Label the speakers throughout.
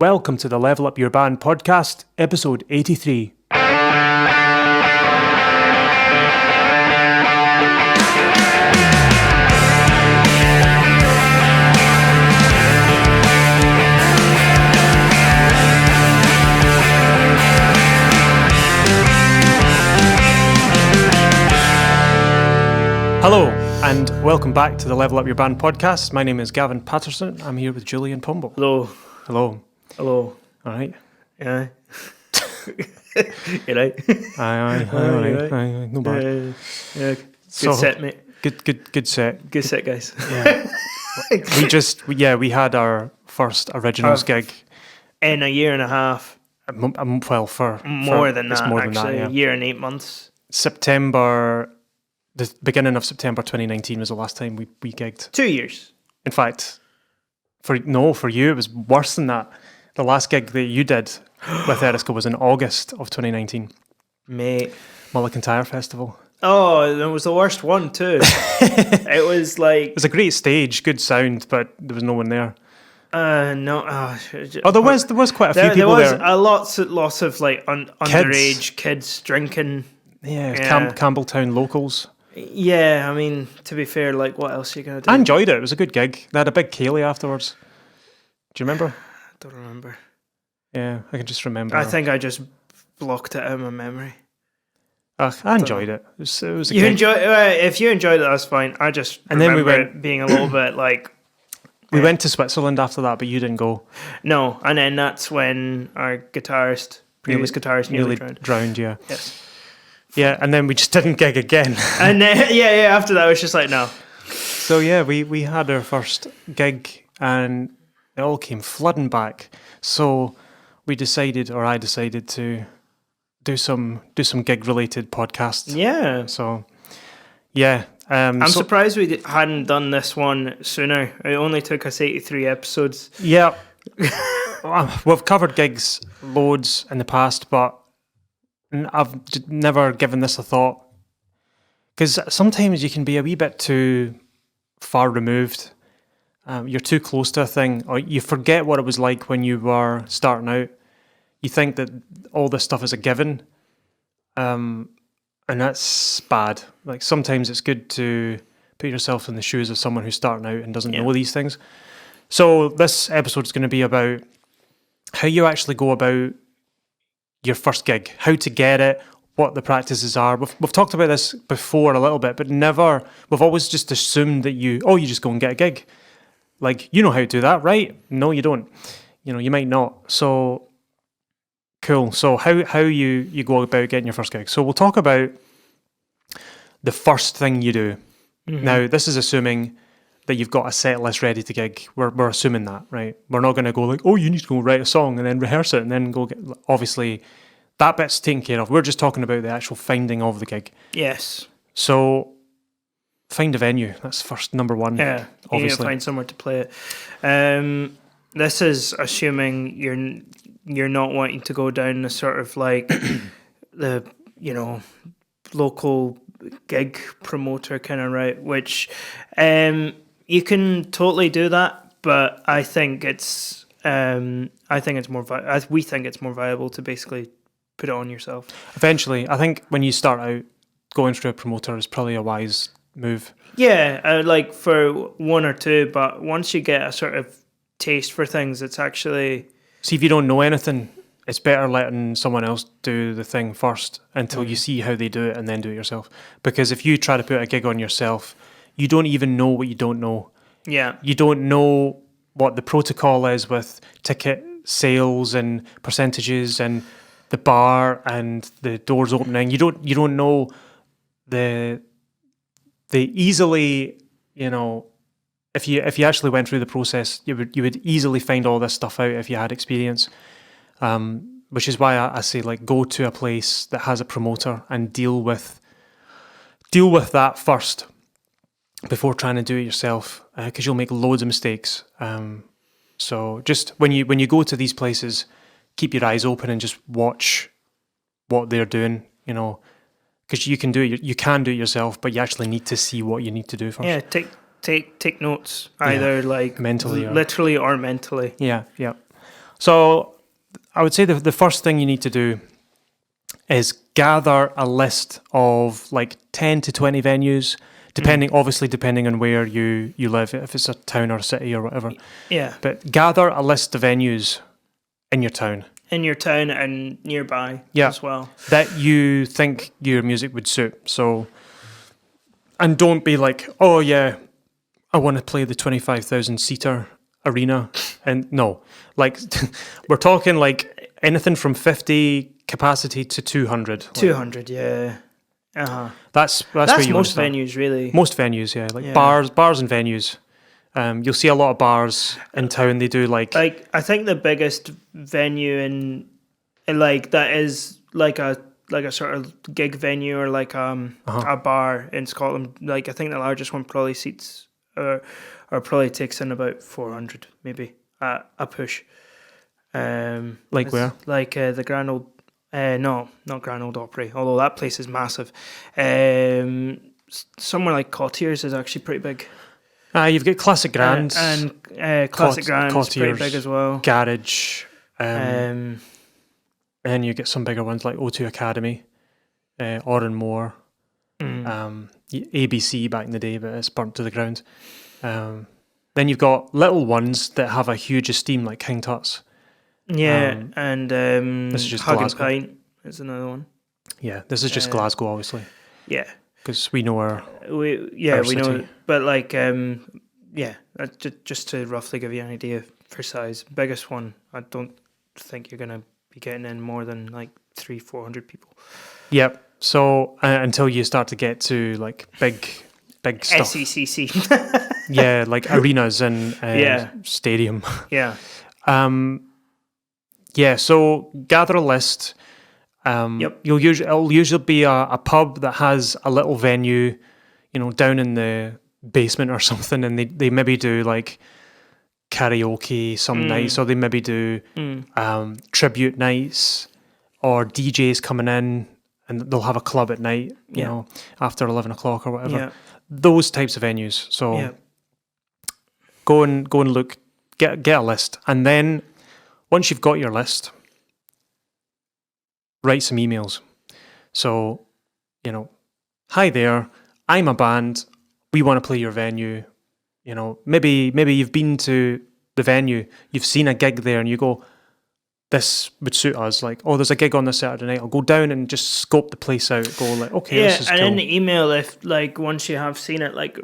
Speaker 1: Welcome to the Level Up Your Band podcast, episode 83. Hello, and welcome back to the Level Up Your Band podcast. My name is Gavin Patterson. I'm here with Julian Pumble.
Speaker 2: Hello.
Speaker 1: Hello.
Speaker 2: Hello.
Speaker 1: All right.
Speaker 2: Yeah. You right?
Speaker 1: Aye. No bad.
Speaker 2: Yeah. Good set, mate.
Speaker 1: Good set.
Speaker 2: Good set, guys.
Speaker 1: Yeah. We had our first originals gig.
Speaker 2: In a year and a half.
Speaker 1: Well, for
Speaker 2: More than that,
Speaker 1: more
Speaker 2: actually.
Speaker 1: than that, yeah.
Speaker 2: A year and 8 months.
Speaker 1: The beginning of September 2019 was the last time we gigged.
Speaker 2: 2 years.
Speaker 1: In fact, for you, it was worse than that. The last gig that you did with Eriska was in August of 2019.
Speaker 2: Mate.
Speaker 1: Mulligan Tire Festival.
Speaker 2: Oh, that was the worst one too. It was like...
Speaker 1: It was a great stage, good sound, but there was no one there.
Speaker 2: No.
Speaker 1: There was quite a few people there.
Speaker 2: There was lots of like underage kids drinking.
Speaker 1: Yeah, Campbelltown locals.
Speaker 2: Yeah, I mean, to be fair, like, what else are you going to do?
Speaker 1: I enjoyed it. It was a good gig. They had a big ceilidh afterwards. Do you remember?
Speaker 2: I don't remember.
Speaker 1: Yeah, I can just remember.
Speaker 2: I think I just blocked it out of my memory.
Speaker 1: I enjoyed it. It was a
Speaker 2: you
Speaker 1: gig.
Speaker 2: If you enjoyed it, that's fine. I just remember it being a little bit like...
Speaker 1: We went to Switzerland after that, but you didn't go.
Speaker 2: No, and then that's when our previous guitarist nearly drowned.
Speaker 1: Yeah.
Speaker 2: Yes.
Speaker 1: Yeah, and then we just didn't gig again.
Speaker 2: And then, after that, it was just like, no.
Speaker 1: So yeah, we had our first gig and it all came flooding back. So I decided to do some gig-related podcasts.
Speaker 2: Yeah.
Speaker 1: So, yeah.
Speaker 2: I'm surprised we hadn't done this one sooner. It only took us 83 episodes.
Speaker 1: Yeah. We've covered gigs loads in the past, but I've never given this a thought. Because sometimes you can be a wee bit too far removed. You're too close to a thing, or you forget what it was like when you were starting out. You think that all this stuff is a given, and that's bad. Like, sometimes it's good to put yourself in the shoes of someone who's starting out and doesn't know these things. So this episode is going to be about how you actually go about your first gig, how to get it, what the practices are. We've talked about this before a little bit, but we've always just assumed that you just go and get a gig. Like, you know how to do that, right? No, you don't. You might not. So, cool. So how you go about getting your first gig. So we'll talk about the first thing you do. Mm-hmm. Now, this is assuming that you've got a set list ready to gig. We're assuming that, right? We're not going to go like, you need to go write a song and then rehearse it and then go get... Obviously, that bit's taken care of. We're just talking about the actual finding of the gig.
Speaker 2: Yes.
Speaker 1: So, find a venue. That's first, number one.
Speaker 2: Yeah,
Speaker 1: obviously.
Speaker 2: You need to find somewhere to play it. This is assuming you're not wanting to go down the sort of like the, local gig promoter kind of route, which you can totally do that, but I think it's we think it's more viable to basically put it on yourself.
Speaker 1: Eventually, I think when you start out, going through a promoter is probably a wise move.
Speaker 2: Yeah, like for one or two, but once you get a sort of taste for things, it's actually...
Speaker 1: See, if you don't know anything, it's better letting someone else do the thing first until you see how they do it and then do it yourself. Because if you try to put a gig on yourself, you don't even know what you don't know.
Speaker 2: Yeah.
Speaker 1: You don't know what the protocol is with ticket sales and percentages and the bar and the doors opening. You don't know the easily, if you actually went through the process, you would easily find all this stuff out if you had experience. Which is why I say, like, go to a place that has a promoter and deal with that first before trying to do it yourself, because you'll make loads of mistakes. So just when you go to these places, keep your eyes open and just watch what they're doing. Because you can do it yourself, but you actually need to see what you need to do first.
Speaker 2: Yeah, take notes, either like
Speaker 1: mentally,
Speaker 2: literally or mentally.
Speaker 1: Yeah. So I would say the first thing you need to do is gather a list of like 10 to 20 venues, depending on where you live, if it's a town or a city or whatever.
Speaker 2: Yeah.
Speaker 1: But gather a list of venues in your town.
Speaker 2: In your town and nearby as well.
Speaker 1: That you think your music would suit. So, and don't be like, oh yeah, I want to play the 25,000 seater arena. And no, like we're talking like anything from 50 capacity to 200.
Speaker 2: 200, yeah. Uh-huh.
Speaker 1: That's where you
Speaker 2: most venues, really.
Speaker 1: Most venues, yeah. Like bars and venues. You'll see a lot of bars in town. They do like
Speaker 2: I think the biggest venue in like that is like a sort of gig venue or like a bar in Scotland. Like I think the largest one probably seats or probably takes in about 400 maybe a push.
Speaker 1: Like where?
Speaker 2: Like the Grand Old. No, not Grand Old Opry. Although that place is massive. Somewhere like Cottiers is actually pretty big.
Speaker 1: You've got Classic Grands.
Speaker 2: And Classic Grands is pretty big as well.
Speaker 1: Garage. And then you get some bigger ones like O2 Academy, Oran Moore, ABC back in the day, but it's burnt to the ground. Then you've got little ones that have a huge esteem like King Tut's.
Speaker 2: Yeah, and
Speaker 1: this is just
Speaker 2: Hug
Speaker 1: Glasgow.
Speaker 2: and Pint is another one.
Speaker 1: Yeah, this is just Glasgow, obviously.
Speaker 2: Yeah.
Speaker 1: Because we know our
Speaker 2: we
Speaker 1: city.
Speaker 2: know, but like just to roughly give you an idea for size, biggest one I don't think you're gonna be getting in more than like 300-400 people.
Speaker 1: Yep. So until you start to get to like big stuff,
Speaker 2: SECC.
Speaker 1: yeah, like arenas and stadium.
Speaker 2: Yeah.
Speaker 1: Yeah. So gather a list. It'll usually be a pub that has a little venue, down in the basement or something, and they maybe do like karaoke some nights, or they maybe do tribute nights, or DJs coming in, and they'll have a club at night, after 11 o'clock or whatever.
Speaker 2: Yeah.
Speaker 1: Those types of venues. So go and look, get a list, and then once you've got your list, write some emails. So, hi there, I'm a band. We want to play your venue. Maybe you've been to the venue, you've seen a gig there, and you go, this would suit us. Like, oh, there's a gig on this Saturday night. I'll go down and just scope the place out. Go like, okay, this is cool.
Speaker 2: Yeah, and in the email, if like once you have seen it, like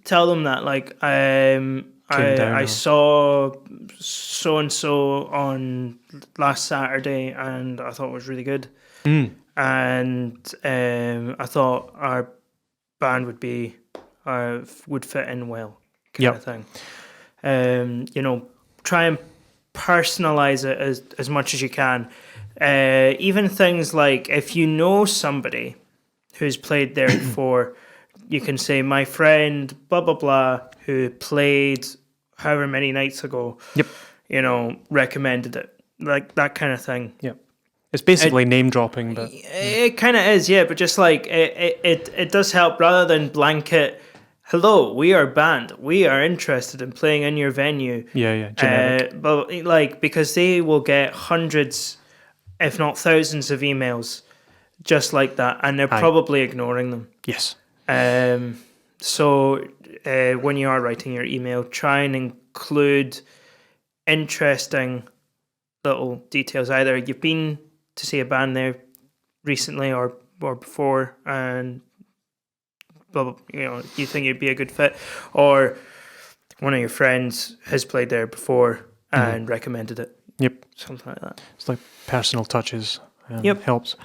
Speaker 2: tell them that like I saw so and so on last Saturday, and I thought it was really good. And I thought our band would fit in well, kind of thing. Try and personalize it as much as you can. Even things like if you know somebody who's played there before, you can say, my friend blah blah blah who played however many nights ago, recommended it, like that kind of thing.
Speaker 1: Yep. It's basically name dropping, but
Speaker 2: it kind of is, yeah. But just like it does help rather than blanket. Hello, we are band. We are interested in playing in your venue.
Speaker 1: Yeah, generic.
Speaker 2: But like because they will get hundreds, if not thousands, of emails just like that, and they're probably ignoring them.
Speaker 1: Yes.
Speaker 2: So when you are writing your email, try and include interesting little details. Either you've been to see a band there recently or before, and you think it'd be a good fit, or one of your friends has played there before and recommended it.
Speaker 1: Yep.
Speaker 2: Something like that.
Speaker 1: It's like personal touches.
Speaker 2: Yep.
Speaker 1: Helps.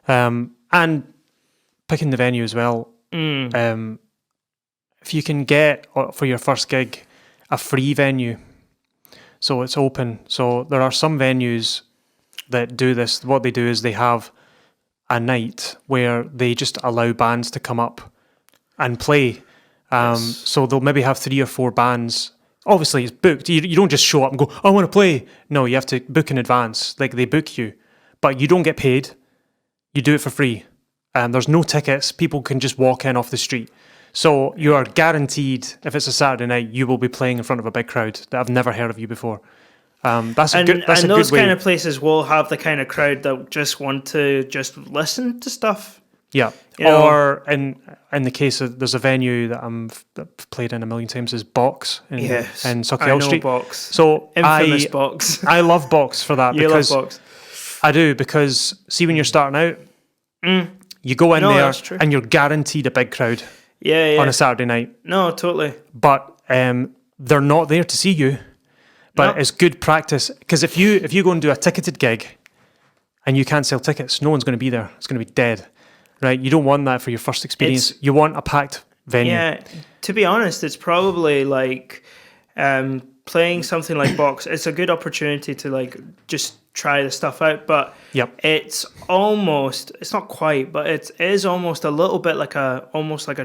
Speaker 1: And picking the venue as well. If you can get for your first gig a free venue, so it's open. So there are some venues that do this. What they do is they have a night where they just allow bands to come up and play. So they'll maybe have 3 or 4 bands. Obviously, it's booked. You don't just show up and go, I want to play. No, you have to book in advance. Like they book you, but you don't get paid. You do it for free. There's no tickets. People can just walk in off the street. So you are guaranteed, if it's a Saturday night, you will be playing in front of a big crowd that have never heard of you before. That's a good
Speaker 2: those
Speaker 1: way.
Speaker 2: kind of places will have the kind of crowd that just want to just listen to stuff.
Speaker 1: Yeah. Or in the case of, there's a venue that I've played in a million times, is Box in Sauchiehall Street.
Speaker 2: Box.
Speaker 1: So
Speaker 2: Infamous Box.
Speaker 1: I love Box for that.
Speaker 2: You love Box.
Speaker 1: I do, because see, when you're starting out, you go in there and you're guaranteed a big crowd. On a Saturday night.
Speaker 2: No, totally.
Speaker 1: But they're not there to see you. But it's good practice, because if you go and do a ticketed gig and you can't sell tickets, no one's going to be there. It's going to be dead, right? You don't want that for your first experience. You want a packed venue.
Speaker 2: Yeah, to be honest, it's probably like playing something like Box. It's a good opportunity to like just try the stuff out, but it's not quite, but it is almost a little bit like a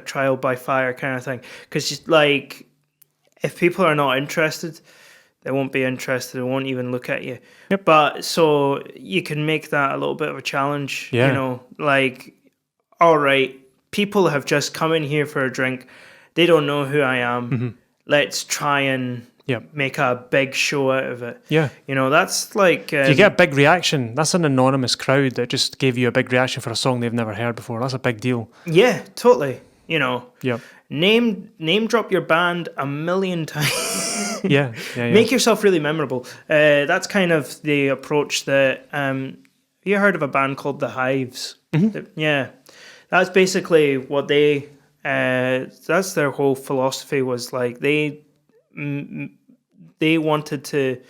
Speaker 2: trial by fire kind of thing, because like if people are not interested, they won't be interested, they won't even look at you. But so you can make that a little bit of a challenge. You know, like, all right, people have just come in here for a drink, they don't know who I am, let's try and make a big show out of it. You know, that's like...
Speaker 1: you get a big reaction. That's an anonymous crowd that just gave you a big reaction for a song they've never heard before. That's a big deal.
Speaker 2: Yeah, totally. You know, name drop your band a million times. Make yourself really memorable. That's kind of the approach that... you heard of a band called The Hives? Yeah. That's basically what they... that's their whole philosophy, was like they wanted to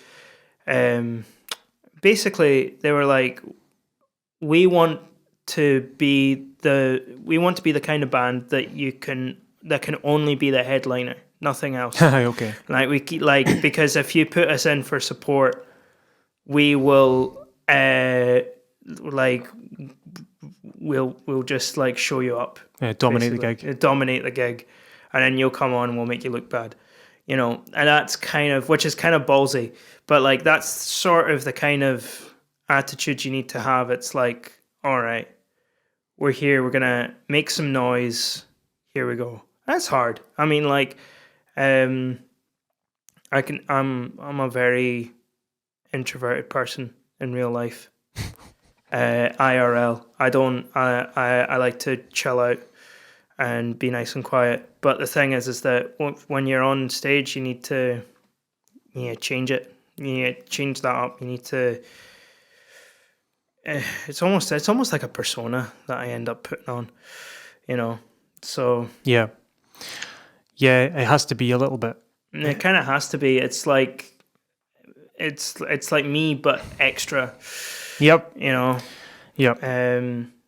Speaker 2: basically they were like, we want to be the kind of band that can only be the headliner, nothing else.
Speaker 1: Okay.
Speaker 2: Like we keep, like, because if you put us in for support, we will like we'll just like show you up.
Speaker 1: Dominate
Speaker 2: basically.
Speaker 1: the gig.
Speaker 2: Dominate the gig, and then you'll come on and we'll make you look bad. You know, and that's kind of, which is kind of ballsy, but like that's sort of the kind of attitude you need to have. It's like, all right, we're here, we're gonna make some noise. Here we go. That's hard. I mean, like, I'm a very introverted person in real life. IRL. I like to chill out and be nice and quiet. But the thing is that when you're on stage, you need to change it. You need to change that up. You need to... it's almost like a persona that I end up putting on, you know. So... Yeah,
Speaker 1: it has to be a little bit.
Speaker 2: It kind of has to be. It's like me, but extra.
Speaker 1: Yep.
Speaker 2: You know.
Speaker 1: Yep.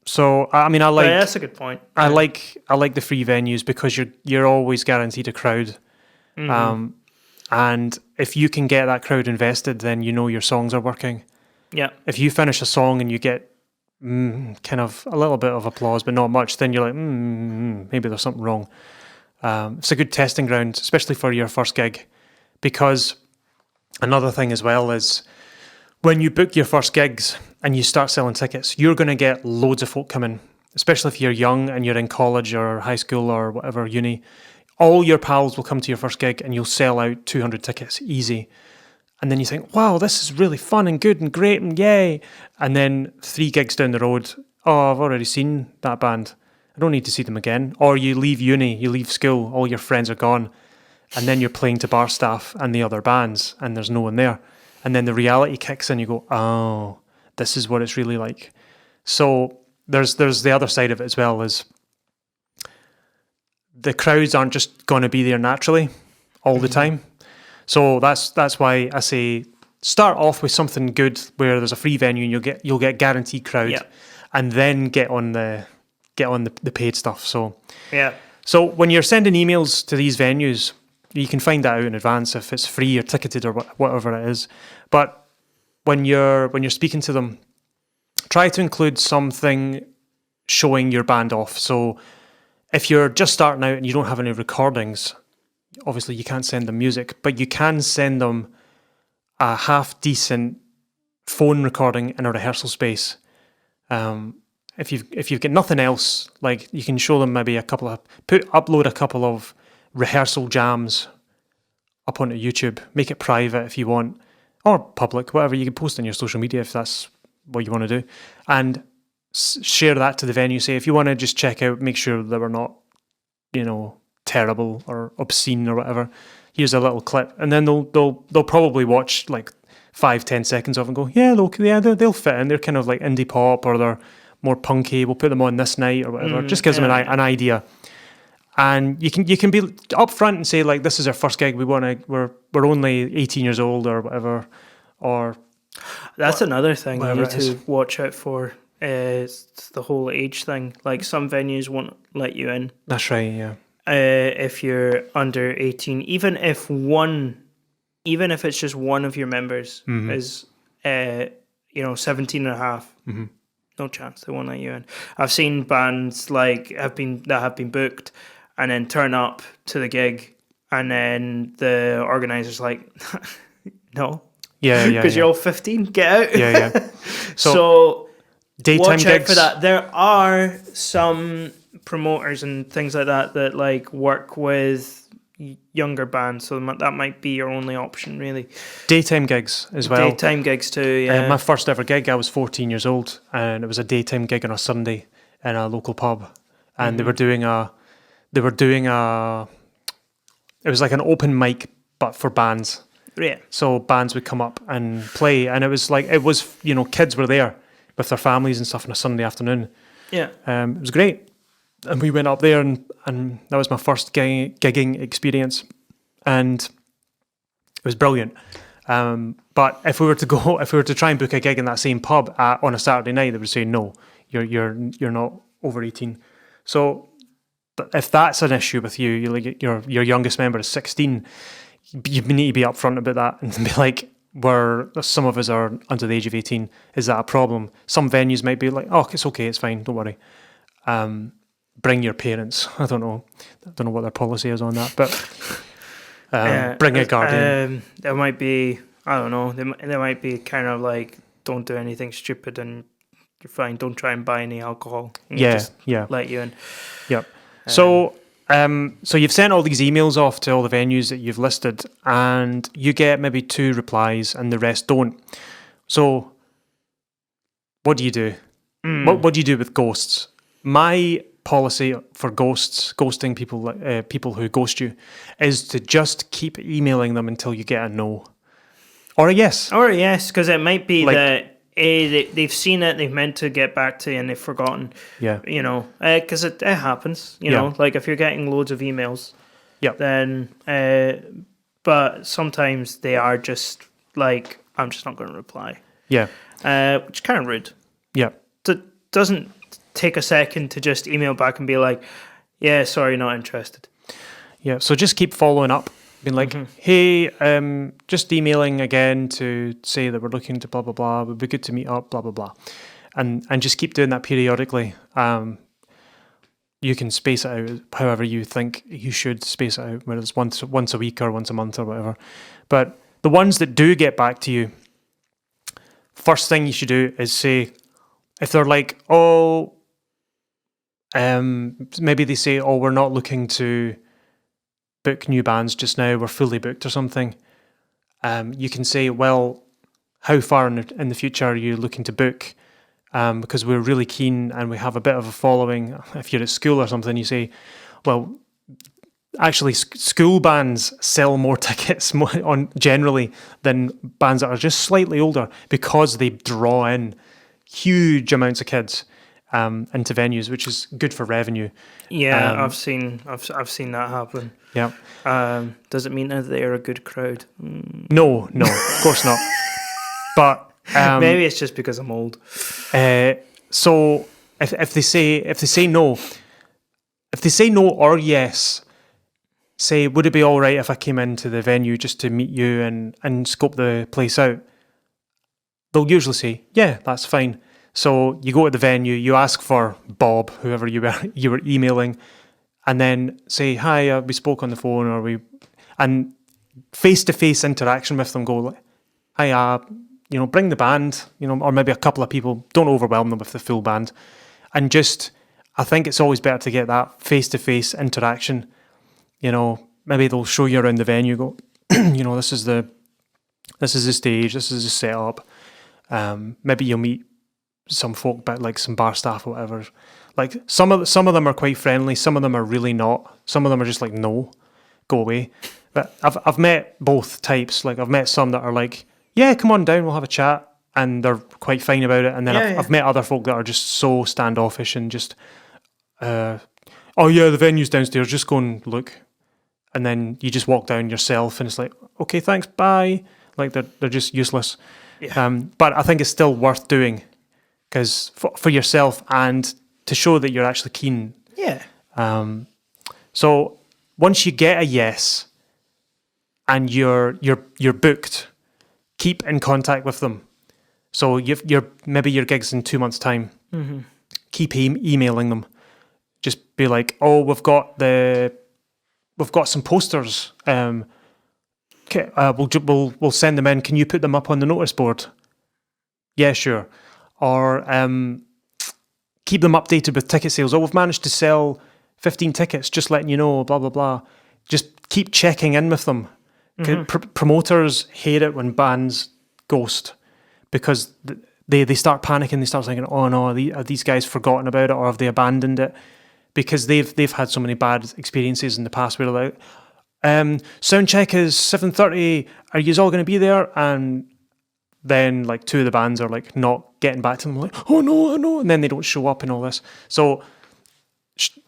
Speaker 1: So I mean, I like.
Speaker 2: Yeah, that's a good point.
Speaker 1: I like the free venues because you're always guaranteed a crowd, and if you can get that crowd invested, then you know your songs are working.
Speaker 2: Yeah.
Speaker 1: If you finish a song and you get kind of a little bit of applause, but not much, then you're like, maybe there's something wrong. It's a good testing ground, especially for your first gig, because another thing as well is when you book your first gigs and you start selling tickets, you're going to get loads of folk coming, especially if you're young and you're in college or high school or whatever, uni. All your pals will come to your first gig and you'll sell out 200 tickets, easy. And then you think, wow, this is really fun and good and great and yay. And then 3 gigs down the road, oh, I've already seen that band. I don't need to see them again. Or you leave uni, you leave school, all your friends are gone. And then you're playing to bar staff and the other bands and there's no one there. And then the reality kicks in, you go, oh, this is what it's really like. So there's the other side of it as well, is the crowds aren't just going to be there naturally all the time. So that's why I say start off with something good where there's a free venue and you'll get guaranteed crowd, and then get on the paid stuff. So So when you're sending emails to these venues, you can find that out in advance if it's free or ticketed or whatever it is. But when you're speaking to them, try to include something showing your band off. So if you're just starting out and you don't have any recordings, obviously you can't send them music, but you can send them a half-decent phone recording in a rehearsal space. If you've got nothing else, like, you can show them maybe upload a couple of rehearsal jams up onto YouTube, make it private if you want, or public, whatever. You can post on your social media if that's what you want to do, and share that to the venue. Say if you want to just check out, make sure that we're not, terrible or obscene or whatever. Here's a little clip, and then they'll probably watch like 5-10 seconds of it and go, they'll fit in. They're kind of like indie pop, or they're more punky. We'll put them on this night or whatever. Just gives them an idea. And you can be upfront and say like, this is our first gig. We're only 18 years old or whatever. Or
Speaker 2: that's another thing you need to watch out for. Is the whole age thing. Like some venues won't let you in.
Speaker 1: That's right. Yeah.
Speaker 2: If you're under 18, even if it's just one of your members is 17 and a half, no chance they won't let you in. I've seen bands that have been booked and then turn up to the gig, and then the organizer's like, no, because you're all 15, get out.
Speaker 1: Yeah.
Speaker 2: So
Speaker 1: daytime
Speaker 2: watch out
Speaker 1: gigs
Speaker 2: for that. There are some promoters and things like that like work with younger bands, so that might be your only option, really.
Speaker 1: Daytime gigs as well.
Speaker 2: Daytime gigs too, yeah.
Speaker 1: My first ever gig, I was 14 years old, and it was a daytime gig on a Sunday in a local pub, and they were doing it was like an open mic but for bands.
Speaker 2: Yeah.
Speaker 1: So bands would come up and play, and it was kids were there with their families and stuff on a Sunday afternoon.
Speaker 2: Yeah.
Speaker 1: It was great. And we went up there, and that was my first gigging experience, and it was brilliant. But if we were to try and book a gig in that same pub on a Saturday night, they would say no, you're not over 18. So if that's an issue with you, your youngest member is 16, you need to be upfront about that and be like, some of us are under the age of 18. Is that a problem? Some venues might be like, oh, it's okay, it's fine, don't worry. Bring your parents. I don't know what their policy is on that, but bring a guardian.
Speaker 2: There might be, I don't know, there might be kind of like, don't do anything stupid and you're fine. Don't try and buy any alcohol. Just let you in.
Speaker 1: Yep. So you've sent all these emails off to all the venues that you've listed, and you get maybe 2 replies and the rest don't. So what do you do? What do you do with ghosts? My policy for ghosting people who ghost you, is to just keep emailing them until you get a no or a yes.
Speaker 2: Because it might be that they've seen it, they've meant to get back to you, and they've forgotten.
Speaker 1: Yeah.
Speaker 2: Because it happens. You know, like if you're getting loads of emails, then but sometimes they are just like, I'm just not going to reply. Yeah. Which is kind of rude.
Speaker 1: Yeah.
Speaker 2: Doesn't take a second to just email back and be like, yeah, sorry, not interested.
Speaker 1: Yeah, so just keep following up, being like, hey, just emailing again to say that we're looking to blah, blah, blah, it would be good to meet up, blah, blah, blah. And just keep doing that periodically. You can space it out however you think you should space it out, whether it's once a week or once a month or whatever. But the ones that do get back to you, first thing you should do is say, if they're like, maybe they say, we're not looking to book new bands just now, we're fully booked or something. You can say, well, how far in the future are you looking to book? Because we're really keen and we have a bit of a following. If you're at school or something, you say, well, actually school bands sell more tickets generally than bands that are just slightly older, because they draw in huge amounts of kids into venues, which is good for revenue.
Speaker 2: Yeah, I've seen that happen.
Speaker 1: Yeah.
Speaker 2: Does it mean that they're a good crowd?
Speaker 1: No, of course not. But
Speaker 2: maybe it's just because I'm old.
Speaker 1: So if they say no or yes, say, would it be all right if I came into the venue just to meet you and scope the place out? They'll usually say, yeah, that's fine. So you go to the venue, you ask for Bob, whoever you were emailing, and then say, hi, we spoke on the phone, and face-to-face interaction with them. Go, hi, bring the band, or maybe a couple of people. Don't overwhelm them with the full band, and I think it's always better to get that face-to-face interaction. Maybe they'll show you around the venue. Go, this is the This is the stage. This is the setup. Maybe you'll meet some folk, but like some bar staff or whatever. Like some of them are quite friendly. Some of them are really not. Some of them are just like, no, go away. But I've met both types. Like I've met some that are like, yeah, come on down, we'll have a chat, and they're quite fine about it. And then I've met other folk that are just so standoffish and just, oh yeah, the venue's downstairs, just go and look. And then you just walk down yourself, and it's like, okay, thanks, bye. Like they're just useless. Yeah. But I think it's still worth doing, because for yourself and to show that you're actually keen.
Speaker 2: Yeah.
Speaker 1: So once you get a yes, and you're booked, keep in contact with them. So maybe your gig's in 2 months' time. Mm-hmm. Keep emailing them. Just be like, oh, we've got some posters. We'll send them in. Can you put them up on the notice board? Yeah, sure. Or keep them updated with ticket sales. Oh, we've managed to sell 15 tickets. Just letting you know. Blah blah blah. Just keep checking in with them. Mm-hmm. Promoters hate it when bands ghost, because they start panicking. They start thinking, oh no, are these guys forgotten about it, or have they abandoned it? Because they've had so many bad experiences in the past where they're like, sound check is 7:30. Are you all going to be there? And then like two of the bands are like not getting back to them, like, oh no, and then they don't show up and all this. So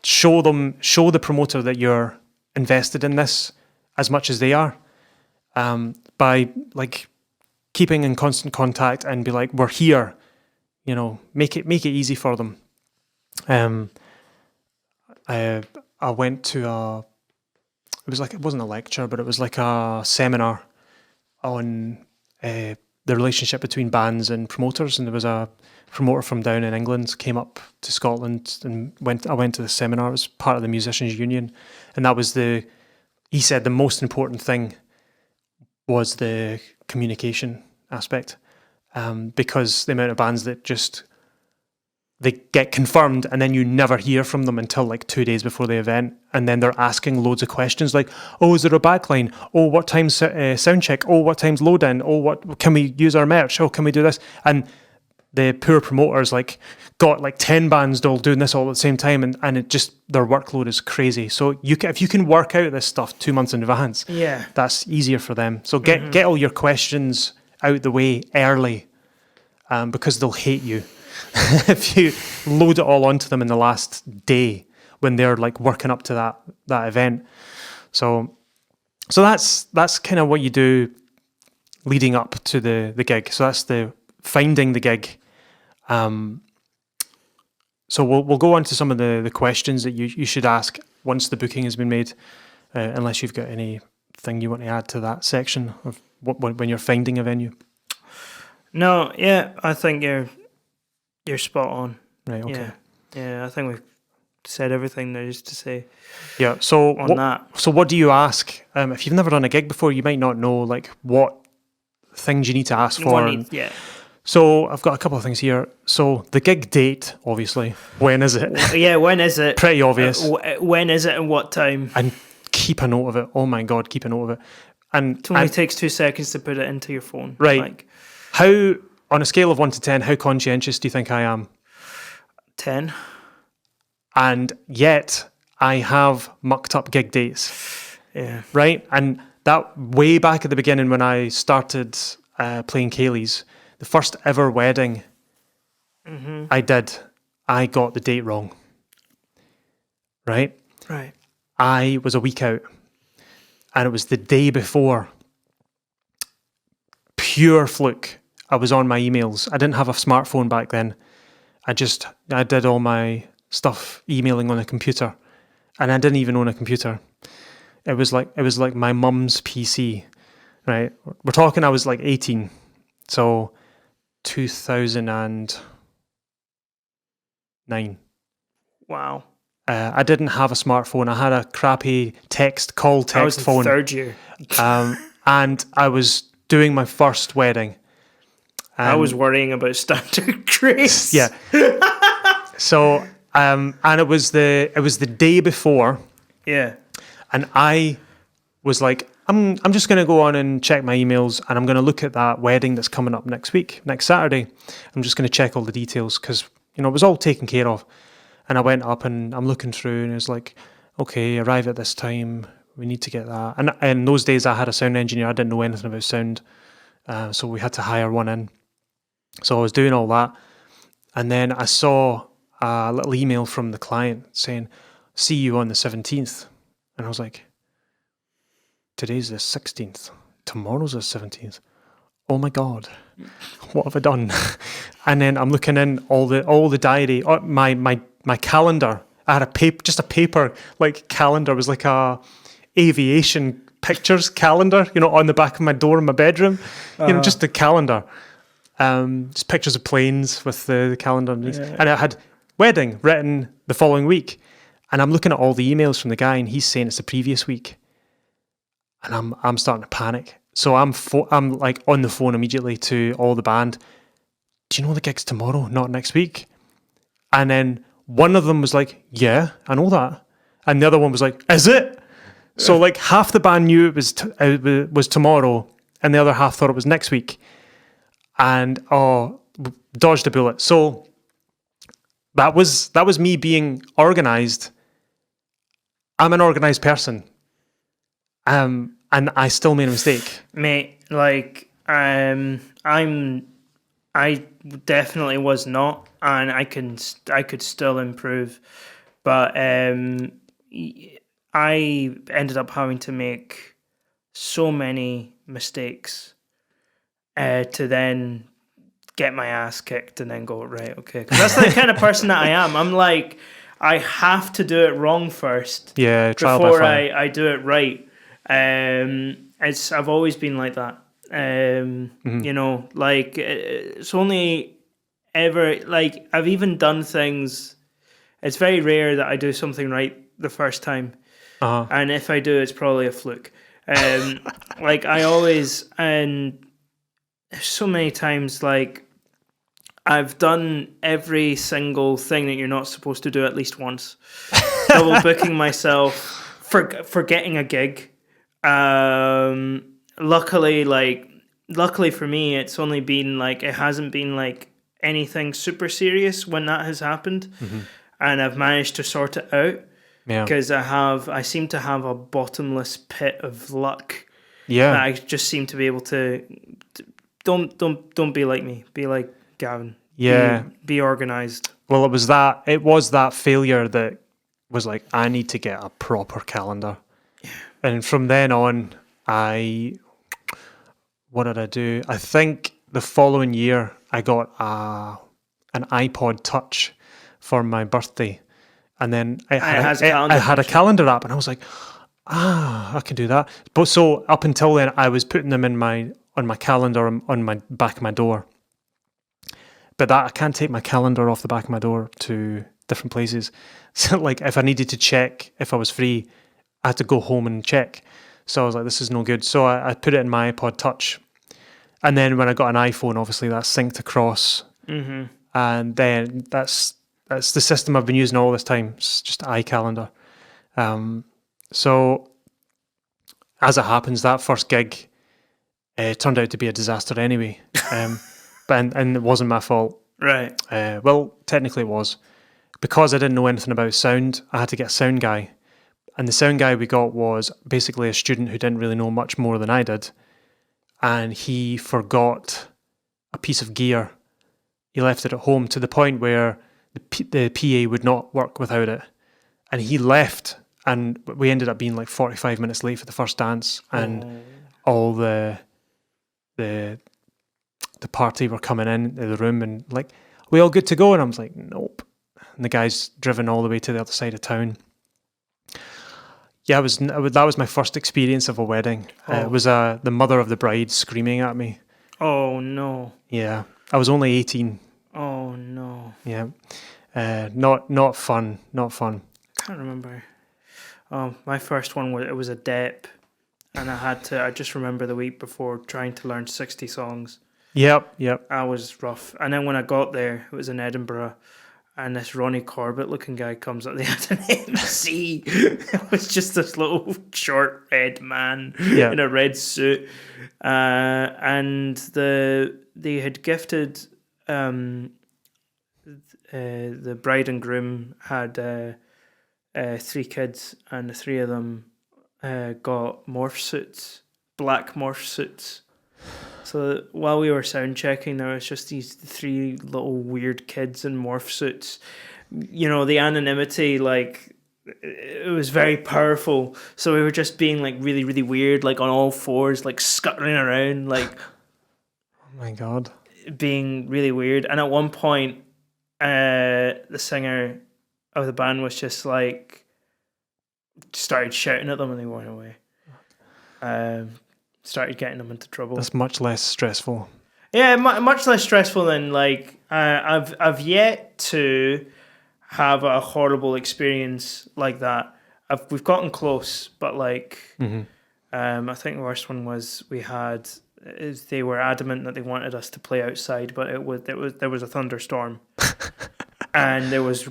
Speaker 1: show the promoter that you're invested in this as much as they are. By like keeping in constant contact and be like, we're here, make it easy for them. I went to it wasn't a lecture, but it was like a seminar on the relationship between bands and promoters, and there was a promoter from down in England came up to Scotland, and I went to the seminar. It was part of the Musicians Union, and that was he said the most important thing was the communication aspect, because the amount of bands that just they get confirmed and then you never hear from them until like 2 days before the event, and then they're asking loads of questions like, oh, is there a backline? Oh, what time's sound check? Oh, what time's load in? Oh, what can we use our merch? Oh, can we do this? And the poor promoters like got like 10 bands all doing this all at the same time, and it just, their workload is crazy. So if you can work out this stuff 2 months in advance, that's easier for them. So get all your questions out the way early, because they'll hate you if you load it all onto them in the last day when they're like working up to that event. So that's kind of what you do leading up to the gig. So that's the finding the gig. So we'll go on to some of the questions that you should ask once the booking has been made, unless you've got anything you want to add to that section of when you're finding a venue.
Speaker 2: No, yeah, I think you're spot on.
Speaker 1: Right, okay.
Speaker 2: Yeah, I think we've said everything there is to say.
Speaker 1: Yeah, so
Speaker 2: that.
Speaker 1: So what do you ask? If you've never done a gig before, you might not know like what things you need to ask for. So I've got a couple of things here. So the gig date, obviously. When is it?
Speaker 2: Yeah, when is it?
Speaker 1: Pretty obvious.
Speaker 2: When is it and what time?
Speaker 1: And keep a note of it. Oh my God, keep a note of it. And
Speaker 2: it only takes 2 seconds to put it into your phone.
Speaker 1: Right.
Speaker 2: Like,
Speaker 1: how, on a scale of 1 to 10, how conscientious do you think I am?
Speaker 2: 10.
Speaker 1: And yet I have mucked up gig dates.
Speaker 2: Yeah.
Speaker 1: Right? And that way back at the beginning when I started playing Kaylee's, the first ever wedding I got the date wrong. Right?
Speaker 2: Right.
Speaker 1: I was a week out, and it was the day before. Pure fluke. I was on my emails. I didn't have a smartphone back then. I did all my stuff emailing on a computer, and I didn't even own a computer. It was like my mum's PC, right? We're talking I was like 18. So 2009.
Speaker 2: Wow.
Speaker 1: I didn't have a smartphone. I had a crappy call text
Speaker 2: I was
Speaker 1: phone.
Speaker 2: in third year.
Speaker 1: And I was doing my first wedding.
Speaker 2: I was worrying about standard grace.
Speaker 1: Yeah. So, and it was the day before.
Speaker 2: Yeah.
Speaker 1: And I was like, I'm just going to go on and check my emails, and I'm going to look at that wedding that's coming up next Saturday. I'm just going to check all the details because, it was all taken care of. And I went up and I'm looking through, and it's like, okay, arrive at this time. We need to get that. And in those days, I had a sound engineer. I didn't know anything about sound. So we had to hire one in. So I was doing all that. And then I saw a little email from the client saying, see you on the 17th. And I was like, today's the 16th. Tomorrow's the 17th. Oh my God, what have I done? And then I'm looking in all the diary, my calendar. I had just a paper like calendar. It was like a aviation pictures calendar, on the back of my door in my bedroom. Just a calendar. Just pictures of planes with the calendar underneath. Yeah. And I had wedding written the following week. And I'm looking at all the emails from the guy, and he's saying it's the previous week. And I'm starting to panic. So I'm like on the phone immediately to all the band. Do you know the gig's tomorrow, not next week? And then one of them was like, yeah, I know that. And the other one was like, is it? So like half the band knew it was tomorrow, and the other half thought it was next week. And dodged a bullet. So that was me being organised. I'm an organised person. And I still made a mistake.
Speaker 2: Mate, like, I definitely was not, and I could still improve, but I ended up having to make so many mistakes to then get my ass kicked and then go, right, okay. 'Cause that's the kind of person that I am. I'm like, I have to do it wrong first.
Speaker 1: Yeah, trial
Speaker 2: before
Speaker 1: by fire.
Speaker 2: I do it right. I've always been like that. Like it's only ever like I've even done things. It's very rare that I do something right the first time, and if I do, it's probably a fluke. Like I always, and so many times, like I've done every single thing that you're not supposed to do at least once. Double booking myself, forgetting a gig. Luckily for me, it's only been like, it hasn't been like anything super serious when that has happened. And I've managed to sort it out because I seem to have a bottomless pit of luck. Yeah. I just seem to be able to don't be like me. Be like Gavin.
Speaker 1: Yeah.
Speaker 2: Be organized.
Speaker 1: Well, it was that failure that was like, I need to get a proper calendar. Yeah. And from then on, what did I do? I think the following year I got an iPod Touch for my birthday, and then I had a calendar app, and I was like, I can do that. But so up until then, I was putting them on my calendar on my back of my door. But I can't take my calendar off the back of my door to different places. So like if I needed to check if I was free, I had to go home and check. So I was like, this is no good. So I put it in my iPod Touch. And then when I got an iPhone, obviously that synced across. Mm-hmm. And then that's the system I've been using all this time. It's just iCalendar. So as it happens, that first gig turned out to be a disaster anyway. But it wasn't my fault.
Speaker 2: Right.
Speaker 1: Well, technically it was. Because I didn't know anything about sound, I had to get a sound guy. And the sound guy we got was basically a student who didn't really know much more than I did. And he forgot a piece of gear. He left it at home to the point where the PA would not work without it. And he left, and we ended up being like 45 minutes late for the first dance. And all the party were coming into the room and like, we all good to go? And I was like, nope. And the guy's driven all the way to the other side of town. Yeah, that was my first experience of a wedding. It was the mother of the bride screaming at me.
Speaker 2: Oh no.
Speaker 1: Yeah, I was only 18.
Speaker 2: Oh no.
Speaker 1: Yeah, not fun. Not fun.
Speaker 2: I can't remember. My first one was a dep, and I just remember the week before trying to learn 60 songs.
Speaker 1: Yep.
Speaker 2: That was rough. And then when I got there, it was in Edinburgh, and this Ronnie Corbett-looking guy comes up. They had an MC. It was just this little short red man in a red suit, and they had gifted. The bride and groom had 3 kids, and the 3 of them got morph suits, black morph suits. So while we were sound checking, there was just these 3 little weird kids in morph suits. You know, the anonymity, like, it was very powerful. So we were just being like really, really weird, like on all fours, like scuttling around, like.
Speaker 1: Oh my God.
Speaker 2: Being really weird. And at one point, the singer of the band was just like started shouting at them and they went away. Started getting them into trouble.
Speaker 1: That's much less stressful.
Speaker 2: Yeah, much less stressful than like I've yet to have a horrible experience like that. We've gotten close, but like I think the worst one was they were adamant that they wanted us to play outside, but there was a thunderstorm. And there was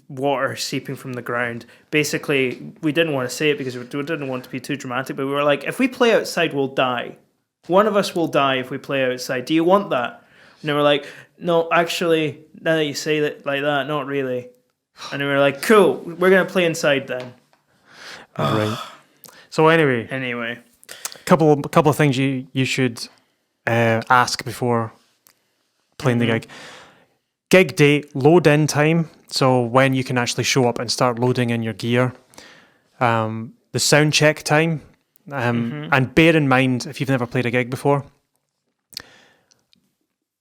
Speaker 2: water seeping from the ground. Basically, we didn't want to say it because we didn't want to be too dramatic, but we were like, if we play outside, we'll die. One of us will die if we play outside. Do you want that? And they were like, no, actually, now that you say that like that, not really. And we were like, cool, we're going to play inside then.
Speaker 1: Right. So anyway. Couple of things you should ask before playing the gig. Gig date, load in time, so when you can actually show up and start loading in your gear. The sound check time, and bear in mind, if you've never played a gig before,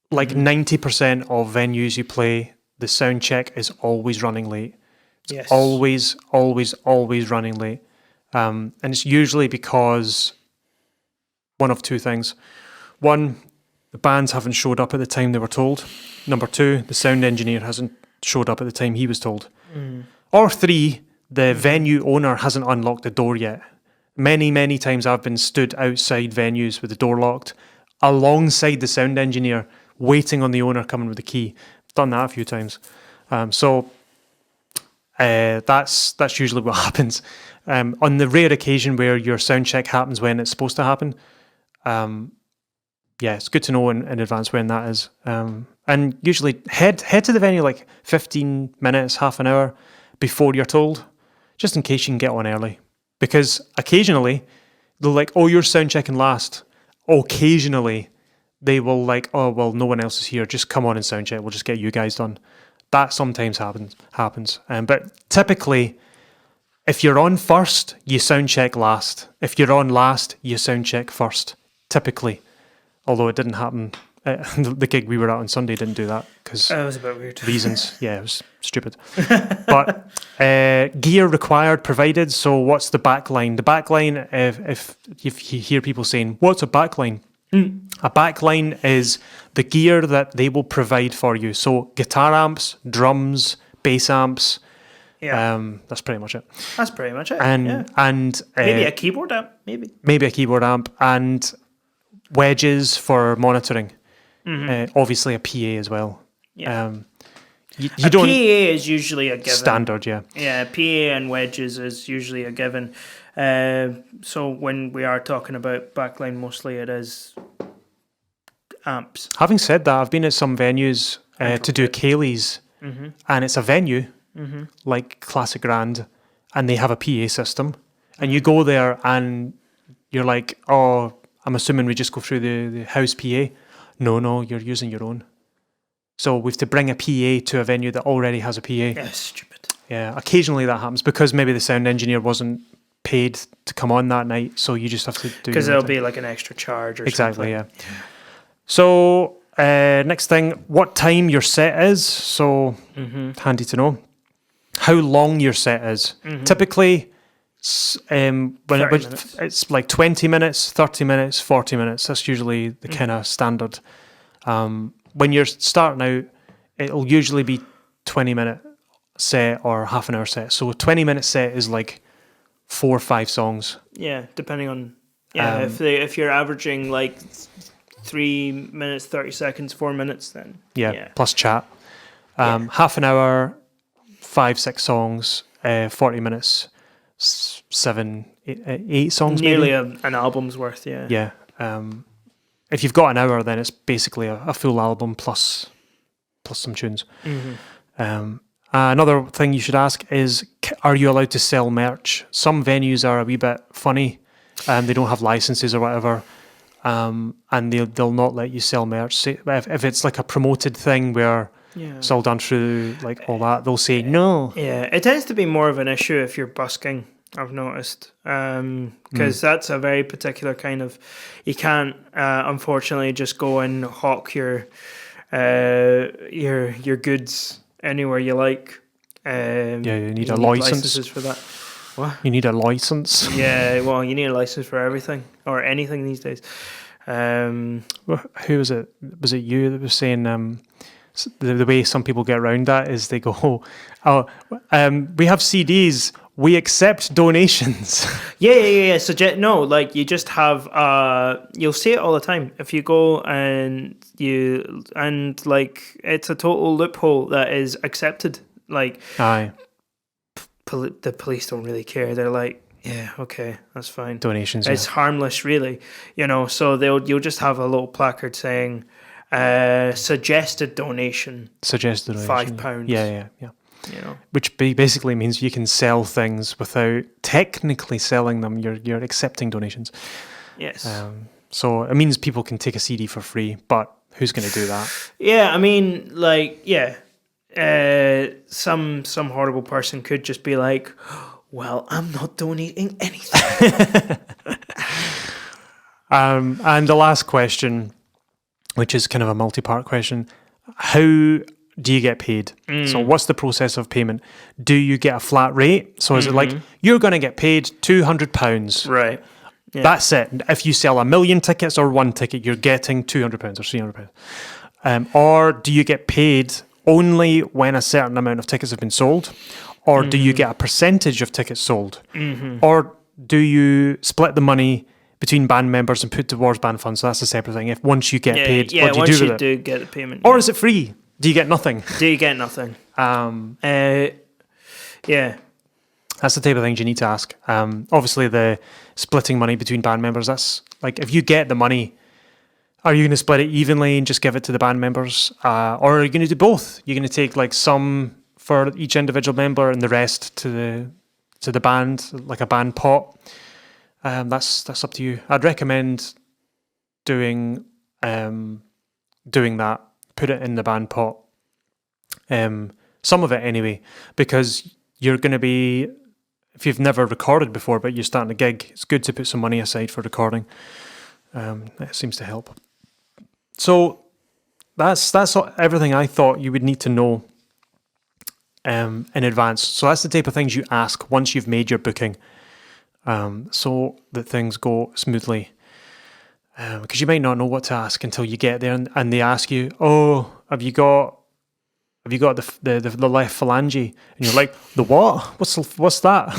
Speaker 1: like 90% of venues you play, the sound check is always running late. It's always running late. And it's usually because one of 2 things. 1, the bands haven't showed up at the time they were told. Number 2, the sound engineer hasn't showed up at the time he was told. Or 3, the venue owner hasn't unlocked the door yet. Many, many times I've been stood outside venues with the door locked, alongside the sound engineer, waiting on the owner coming with the key. Done that a few times. So that's usually what happens. On the rare occasion where your sound check happens when it's supposed to happen, it's good to know in advance when that is. And usually head to the venue like 15 minutes, half an hour before you're told, just in case you can get on early. Because occasionally they'll like, oh, you're sound checking last. Occasionally they will like, oh, well, no one else is here. Just come on and sound check. We'll just get you guys done. That sometimes happens. But typically, if you're on first, you sound check last. If you're on last, you sound check first. Typically. Although it didn't happen. The gig we were at on Sunday didn't do that because
Speaker 2: it was a bit weird.
Speaker 1: Reasons. Yeah, it was stupid. But gear required provided. So what's the backline? The backline, if you hear people saying, what's a backline? A backline is the gear that they will provide for you. So guitar amps, drums, bass amps. Yeah. That's pretty much it. And
Speaker 2: maybe a keyboard amp,
Speaker 1: maybe a keyboard amp and wedges for monitoring. Obviously a PA as well.
Speaker 2: Yeah.
Speaker 1: You
Speaker 2: a
Speaker 1: don't,
Speaker 2: PA is usually a given.
Speaker 1: Standard, yeah.
Speaker 2: Yeah, PA and wedges is usually a given. So when we are talking about backline, mostly it is amps.
Speaker 1: Having said that, I've been at some venues to do Kaylee's, and it's a venue like Classic Grand, and they have a PA system, and you go there and you're like, oh, I'm assuming we just go through the house PA. No, you're using your own. So we have to bring a PA to a venue that already has a PA.
Speaker 2: Yeah, stupid.
Speaker 1: Yeah, occasionally that happens because maybe the sound engineer wasn't paid to come on that night, so you just have to do.
Speaker 2: Because there'll be like an extra charge or
Speaker 1: exactly,
Speaker 2: something.
Speaker 1: Yeah. So next thing, what time your set is. So handy to know. How long your set is. Typically, it's like 20 minutes, 30 minutes, 40 minutes. That's usually the kind of standard. When you're starting out, it'll usually be 20-minute set or half an hour set. So a 20-minute set is like 4 or 5 songs.
Speaker 2: Yeah, depending on if you're averaging like 3 minutes, 30 seconds, 4 minutes, then
Speaker 1: plus chat. Half an hour, 5-6 songs, 40 minutes, 7-8 songs,
Speaker 2: nearly
Speaker 1: maybe.
Speaker 2: an album's worth. Yeah.
Speaker 1: Yeah. If you've got an hour, then it's basically a full album plus some tunes. Another thing you should ask is, are you allowed to sell merch? Some venues are a wee bit funny. They don't have licenses or whatever. And they'll not let you sell merch. Say, if it's like a promoted thing where it's all done through like all that, they'll say no.
Speaker 2: Yeah, it tends to be more of an issue if you're busking, I've noticed, because that's a very particular kind of. You can't, unfortunately, just go and hawk your goods anywhere you like.
Speaker 1: You need a license.
Speaker 2: Licenses for that. What?
Speaker 1: You need a license.
Speaker 2: Yeah, well, you need a license for everything or anything these days.
Speaker 1: Who was it? Was it you that was saying the way some people get around that is they go, we have CDs. We accept donations.
Speaker 2: Yeah. No, like you just have. You'll see it all the time. If you go and like it's a total loophole that is accepted. Like,
Speaker 1: aye.
Speaker 2: The police don't really care. They're like, yeah, okay, that's fine.
Speaker 1: Donations.
Speaker 2: It's harmless, really. So you'll just have a little placard saying, suggested donation.
Speaker 1: Suggested donation.
Speaker 2: £5.
Speaker 1: Yeah. Which basically means you can sell things without technically selling them. You're accepting donations.
Speaker 2: Yes.
Speaker 1: So it means people can take a CD for free, but who's going to do that?
Speaker 2: Yeah, I mean, like, yeah. Some horrible person could just be like, well, I'm not donating anything.
Speaker 1: And the last question, which is kind of a multi-part question, how do you get paid? So what's the process of payment? Do you get a flat rate? So is it like, you're going to get paid £200?
Speaker 2: Right. Yeah.
Speaker 1: That's it. If you sell 1 million tickets or one ticket, you're getting £200 or £300. Or do you get paid only when a certain amount of tickets have been sold? Or do you get a percentage of tickets sold? Or do you split the money between band members and put towards band funds? So that's a separate thing. If once you get paid, what do you do with it?
Speaker 2: Do get the payment.
Speaker 1: Or is it free? Do you get nothing?
Speaker 2: Do you get nothing? Yeah.
Speaker 1: That's the type of things you need to ask. Obviously, the splitting money between band members, that's like, if you get the money, are you going to split it evenly and just give it to the band members? Or are you going to do both? You're going to take like some for each individual member and the rest to the band, like a band pot? That's up to you. I'd recommend doing that. Put it in the band pot. Some of it anyway, because you're going to be, if you've never recorded before but you're starting a gig, it's good to put some money aside for recording. It seems to help. So that's everything I thought you would need to know in advance. So that's the type of things you ask once you've made your booking, so that things go smoothly. Because you might not know what to ask until you get there, and they ask you, "Oh, have you got the left phalange?" And you're like, "The what? What's that?"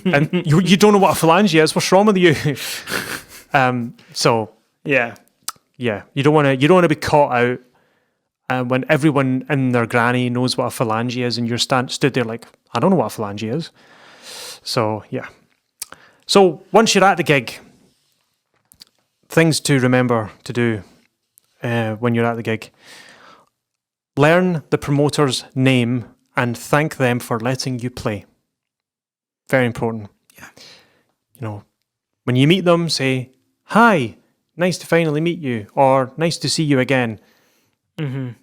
Speaker 1: And you don't know what a phalange is. What's wrong with you? So yeah, you don't want to be caught out when everyone and their granny knows what a phalange is, and you're stood there like, I don't know what a phalange is. So yeah. So once you're at the gig, things to remember to do when you're at the gig: learn the promoter's name and thank them for letting you play. Very important. Yeah. When you meet them, say, "Hi, nice to finally meet you," or "Nice to see you again."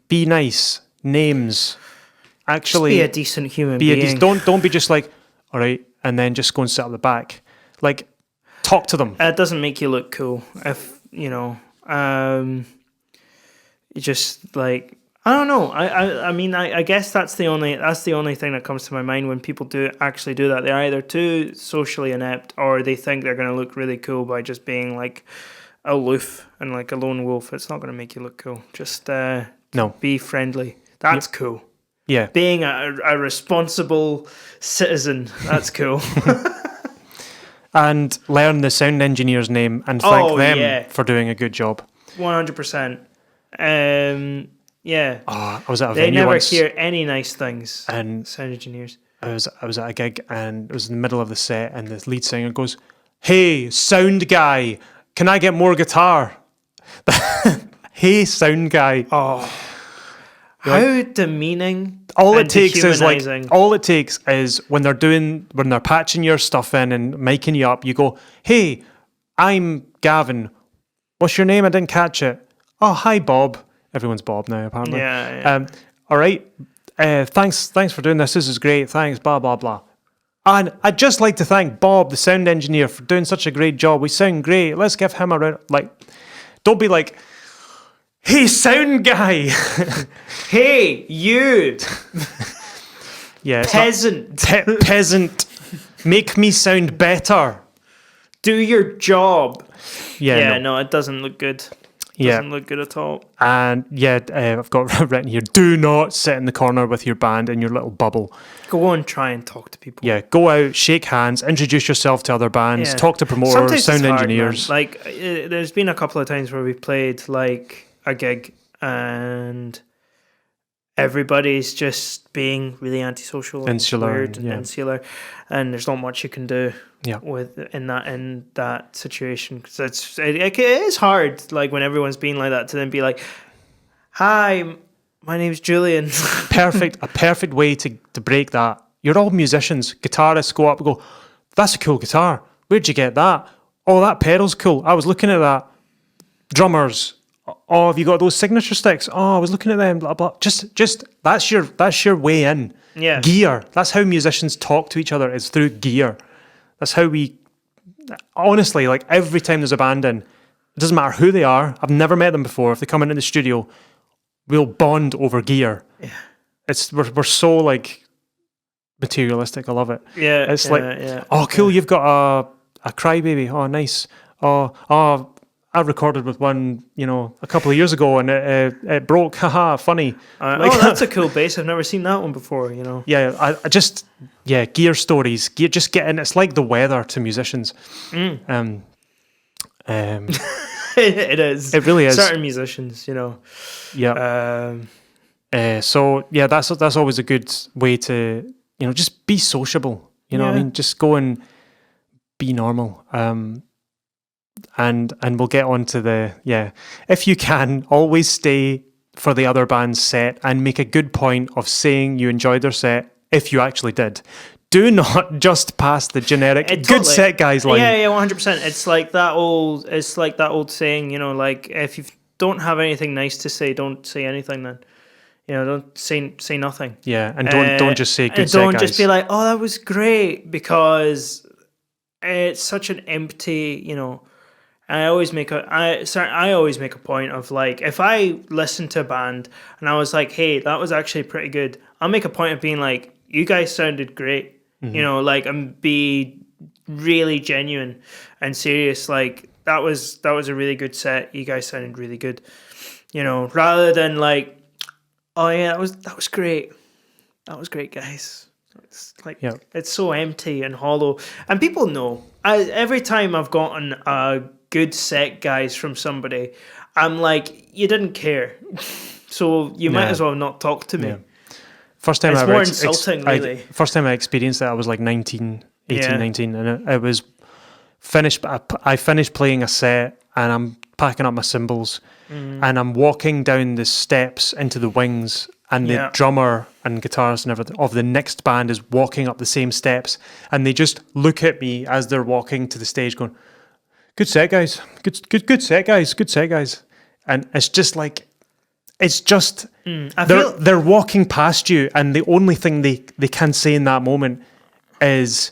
Speaker 1: Be nice. Names. Actually,
Speaker 2: just be a decent human being.
Speaker 1: Don't be just like, all right, and then just go and sit at the back. Like, talk to them.
Speaker 2: It doesn't make you look cool if you just like, I don't know. I mean, I guess that's the only thing that comes to my mind when people actually do that. They're either too socially inept, or they think they're going to look really cool by just being like aloof and like a lone wolf. It's not going to make you look cool. Just
Speaker 1: no,
Speaker 2: be friendly. That's cool.
Speaker 1: Yeah,
Speaker 2: being a responsible citizen. That's cool.
Speaker 1: And learn the sound engineer's name and thank them for doing a good job.
Speaker 2: 100%. Yeah.
Speaker 1: I was at a
Speaker 2: They
Speaker 1: venue
Speaker 2: never
Speaker 1: once,
Speaker 2: hear any nice things.
Speaker 1: and
Speaker 2: Sound engineers.
Speaker 1: I was at a gig, and it was in the middle of the set, and the lead singer goes, "Hey, sound guy, can I get more guitar?" Hey, sound guy.
Speaker 2: Oh, how demeaning!
Speaker 1: All
Speaker 2: and
Speaker 1: it takes is
Speaker 2: dehumanizing.
Speaker 1: when they're patching your stuff in and miking you up, you go, "Hey, I'm Gavin. What's your name? I didn't catch it." "Oh, hi, Bob." Everyone's Bob now, apparently.
Speaker 2: Yeah.
Speaker 1: All right. Thanks for doing this. This is great. Thanks. Blah blah blah. And I'd just like to thank Bob, the sound engineer, for doing such a great job. We sound great. Let's give him a round. Like, don't be like, "Hey, sound guy."
Speaker 2: Hey, you
Speaker 1: Yeah,
Speaker 2: peasant,
Speaker 1: peasant. Make me sound better.
Speaker 2: do your job.
Speaker 1: Yeah,
Speaker 2: No, it doesn't look good.
Speaker 1: Yeah.
Speaker 2: Doesn't look good at all.
Speaker 1: And I've got written here, do not sit in the corner with your band in your little bubble.
Speaker 2: Go and try and talk to people.
Speaker 1: Yeah, go out, shake hands, introduce yourself to other bands,
Speaker 2: Yeah.
Speaker 1: talk to promoters,
Speaker 2: Sometimes
Speaker 1: sound
Speaker 2: it's hard,
Speaker 1: engineers.
Speaker 2: man. Like, there's been a couple of times where we played like a gig and everybody's just being really antisocial,
Speaker 1: Insular,
Speaker 2: and weird,
Speaker 1: yeah.
Speaker 2: and insular, and there's not much you can do.
Speaker 1: Yeah.
Speaker 2: In that situation, because it is hard. Like when everyone's being like that, to then be like, "Hi, my name's Julian."
Speaker 1: A perfect way to break that. You're all musicians. Guitarists go up and go, "That's a cool guitar. Where'd you get that? Oh, that pedal's cool. I was looking at that." Drummers, "Oh, have you got those signature sticks? Oh, I was looking at them." Blah blah. Just that's your way in.
Speaker 2: Yeah.
Speaker 1: Gear. That's how musicians talk to each other. Is through gear. That's how we. Honestly, like every time there's a band in, it doesn't matter who they are. I've never met them before. If they come into the studio, we'll bond over gear.
Speaker 2: Yeah.
Speaker 1: We're so like materialistic. I love it.
Speaker 2: Yeah.
Speaker 1: It's
Speaker 2: yeah.
Speaker 1: "Oh, cool, you've got a Crybaby. Oh, nice. Oh, I recorded with one, a couple of years ago, and it broke. Haha, funny."
Speaker 2: That's a cool bass. I've never seen that one before.
Speaker 1: Yeah, I just gear stories. Gear, just get in. It's like the weather to musicians.
Speaker 2: It is.
Speaker 1: It really is.
Speaker 2: Certain musicians,
Speaker 1: Yeah. So yeah, that's always a good way to just be sociable. You know what I
Speaker 2: Yeah.
Speaker 1: mean? Just go and be normal. And we'll get on to if you can, always stay for the other band's set and make a good point of saying you enjoyed their set if you actually did. Do not just pass the generic "good set, guys" line.
Speaker 2: Yeah, 100%. It's like that old saying, like if you don't have anything nice to say, don't say anything then. Don't say nothing.
Speaker 1: Yeah, and don't just say "good set,
Speaker 2: guys." Don't
Speaker 1: guys."
Speaker 2: just be like, "Oh, that was great," because it's such an empty, I always make a point of like, if I listen to a band and I was like, "Hey, that was actually pretty good," I'll make a point of being like, "You guys sounded great," and be really genuine and serious. Like that was a really good set. You guys sounded really good, rather than like, "Oh yeah, that was great. That was great, guys." It's like It's so empty and hollow, and people know. Every time I've gotten a good set, guys, from somebody, I'm like, "You didn't care, so you might as well not talk to me."
Speaker 1: Yeah. First time
Speaker 2: it's
Speaker 1: I
Speaker 2: more insulting, really.
Speaker 1: First time I experienced that, I was like 19, and it was finished. I finished playing a set, and I'm packing up my cymbals, and I'm walking down the steps into the wings, and the drummer and guitarist and everything of the next band is walking up the same steps, and they just look at me as they're walking to the stage, going, "Good set, guys. Good set, guys. Good set, guys." And it's just like, they're walking past you, and the only thing they can say in that moment is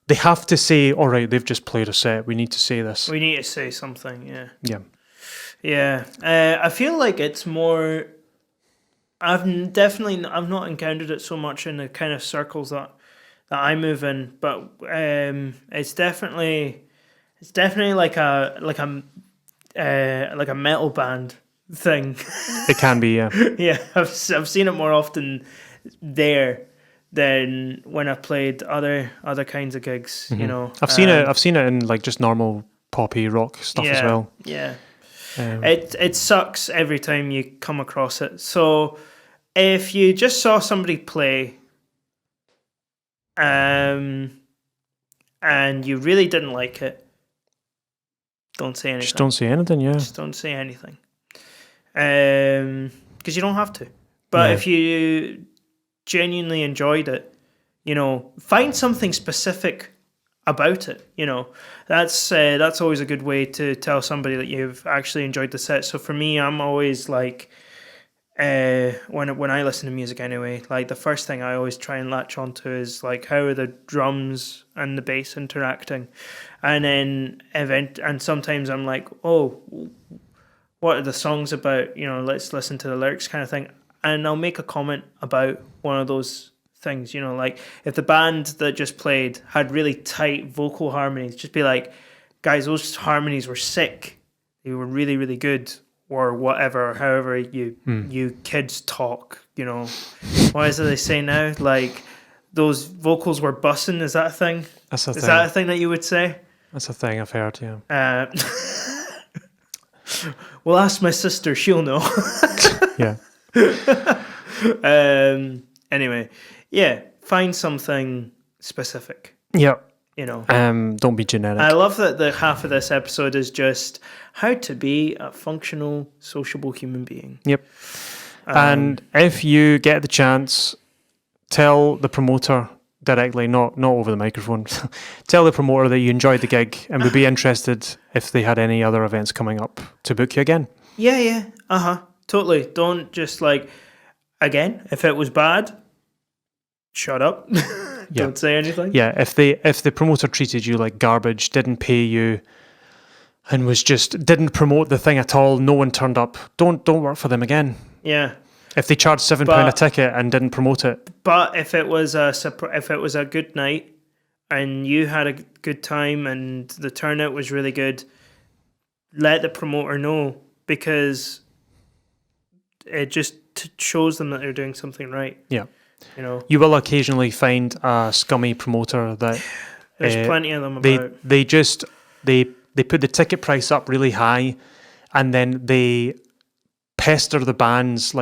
Speaker 1: they have to say, "All right, they've just played a set. We need to say this.
Speaker 2: We need to say something."
Speaker 1: Yeah.
Speaker 2: Yeah. I feel like it's more. I've not encountered it so much in the kind of circles that I move in, but it's definitely like a metal band thing.
Speaker 1: It can be, yeah.
Speaker 2: Yeah, I've seen it more often there than when I've played other kinds of gigs.
Speaker 1: I've seen it in like just normal poppy rock stuff as well.
Speaker 2: Yeah. It sucks every time you come across it. So if you just saw somebody play, and you really didn't like it, don't say anything.
Speaker 1: Just don't say anything, yeah.
Speaker 2: Just don't say anything. Because you don't have to. But if you genuinely enjoyed it, find something specific about it. That's always a good way to tell somebody that you've actually enjoyed the set. So for me, I'm always like, when I listen to music anyway, like the first thing I always try and latch onto is like, how are the drums and the bass interacting, and then and sometimes I'm like, oh, what are the songs about? Let's listen to the lyrics, kind of thing, and I'll make a comment about one of those things. Like if the band that just played had really tight vocal harmonies, just be like, guys, those harmonies were sick. They were really, really good. Or whatever, however you kids talk, What is it they say now? Like, those vocals were bussing. Is that a thing?
Speaker 1: That's a thing.
Speaker 2: Is that a thing that you would say?
Speaker 1: That's a thing I've heard, yeah.
Speaker 2: Well, ask my sister. She'll know.
Speaker 1: Yeah.
Speaker 2: Anyway, yeah. Find something specific.
Speaker 1: Yeah.
Speaker 2: Don't
Speaker 1: be generic.
Speaker 2: I love that the half of this episode is just how to be a functional, sociable human being.
Speaker 1: Yep. And if you get the chance, tell the promoter directly, not over the microphone. Tell the promoter that you enjoyed the gig and would be interested if they had any other events coming up to book you again.
Speaker 2: Yeah. Totally. Don't just again, if it was bad, shut up. Don't say anything.
Speaker 1: Yeah, if the promoter treated you like garbage, didn't pay you, and didn't promote the thing at all, no one turned up, don't work for them again.
Speaker 2: Yeah.
Speaker 1: If they charged £7 a ticket and didn't promote it.
Speaker 2: But if it was a good night and you had a good time and the turnout was really good, let the promoter know, because it just shows them that they're doing something right.
Speaker 1: Yeah. You will occasionally find a scummy promoter that
Speaker 2: there's plenty of them about.
Speaker 1: They put the ticket price up really high, and then they pester the bands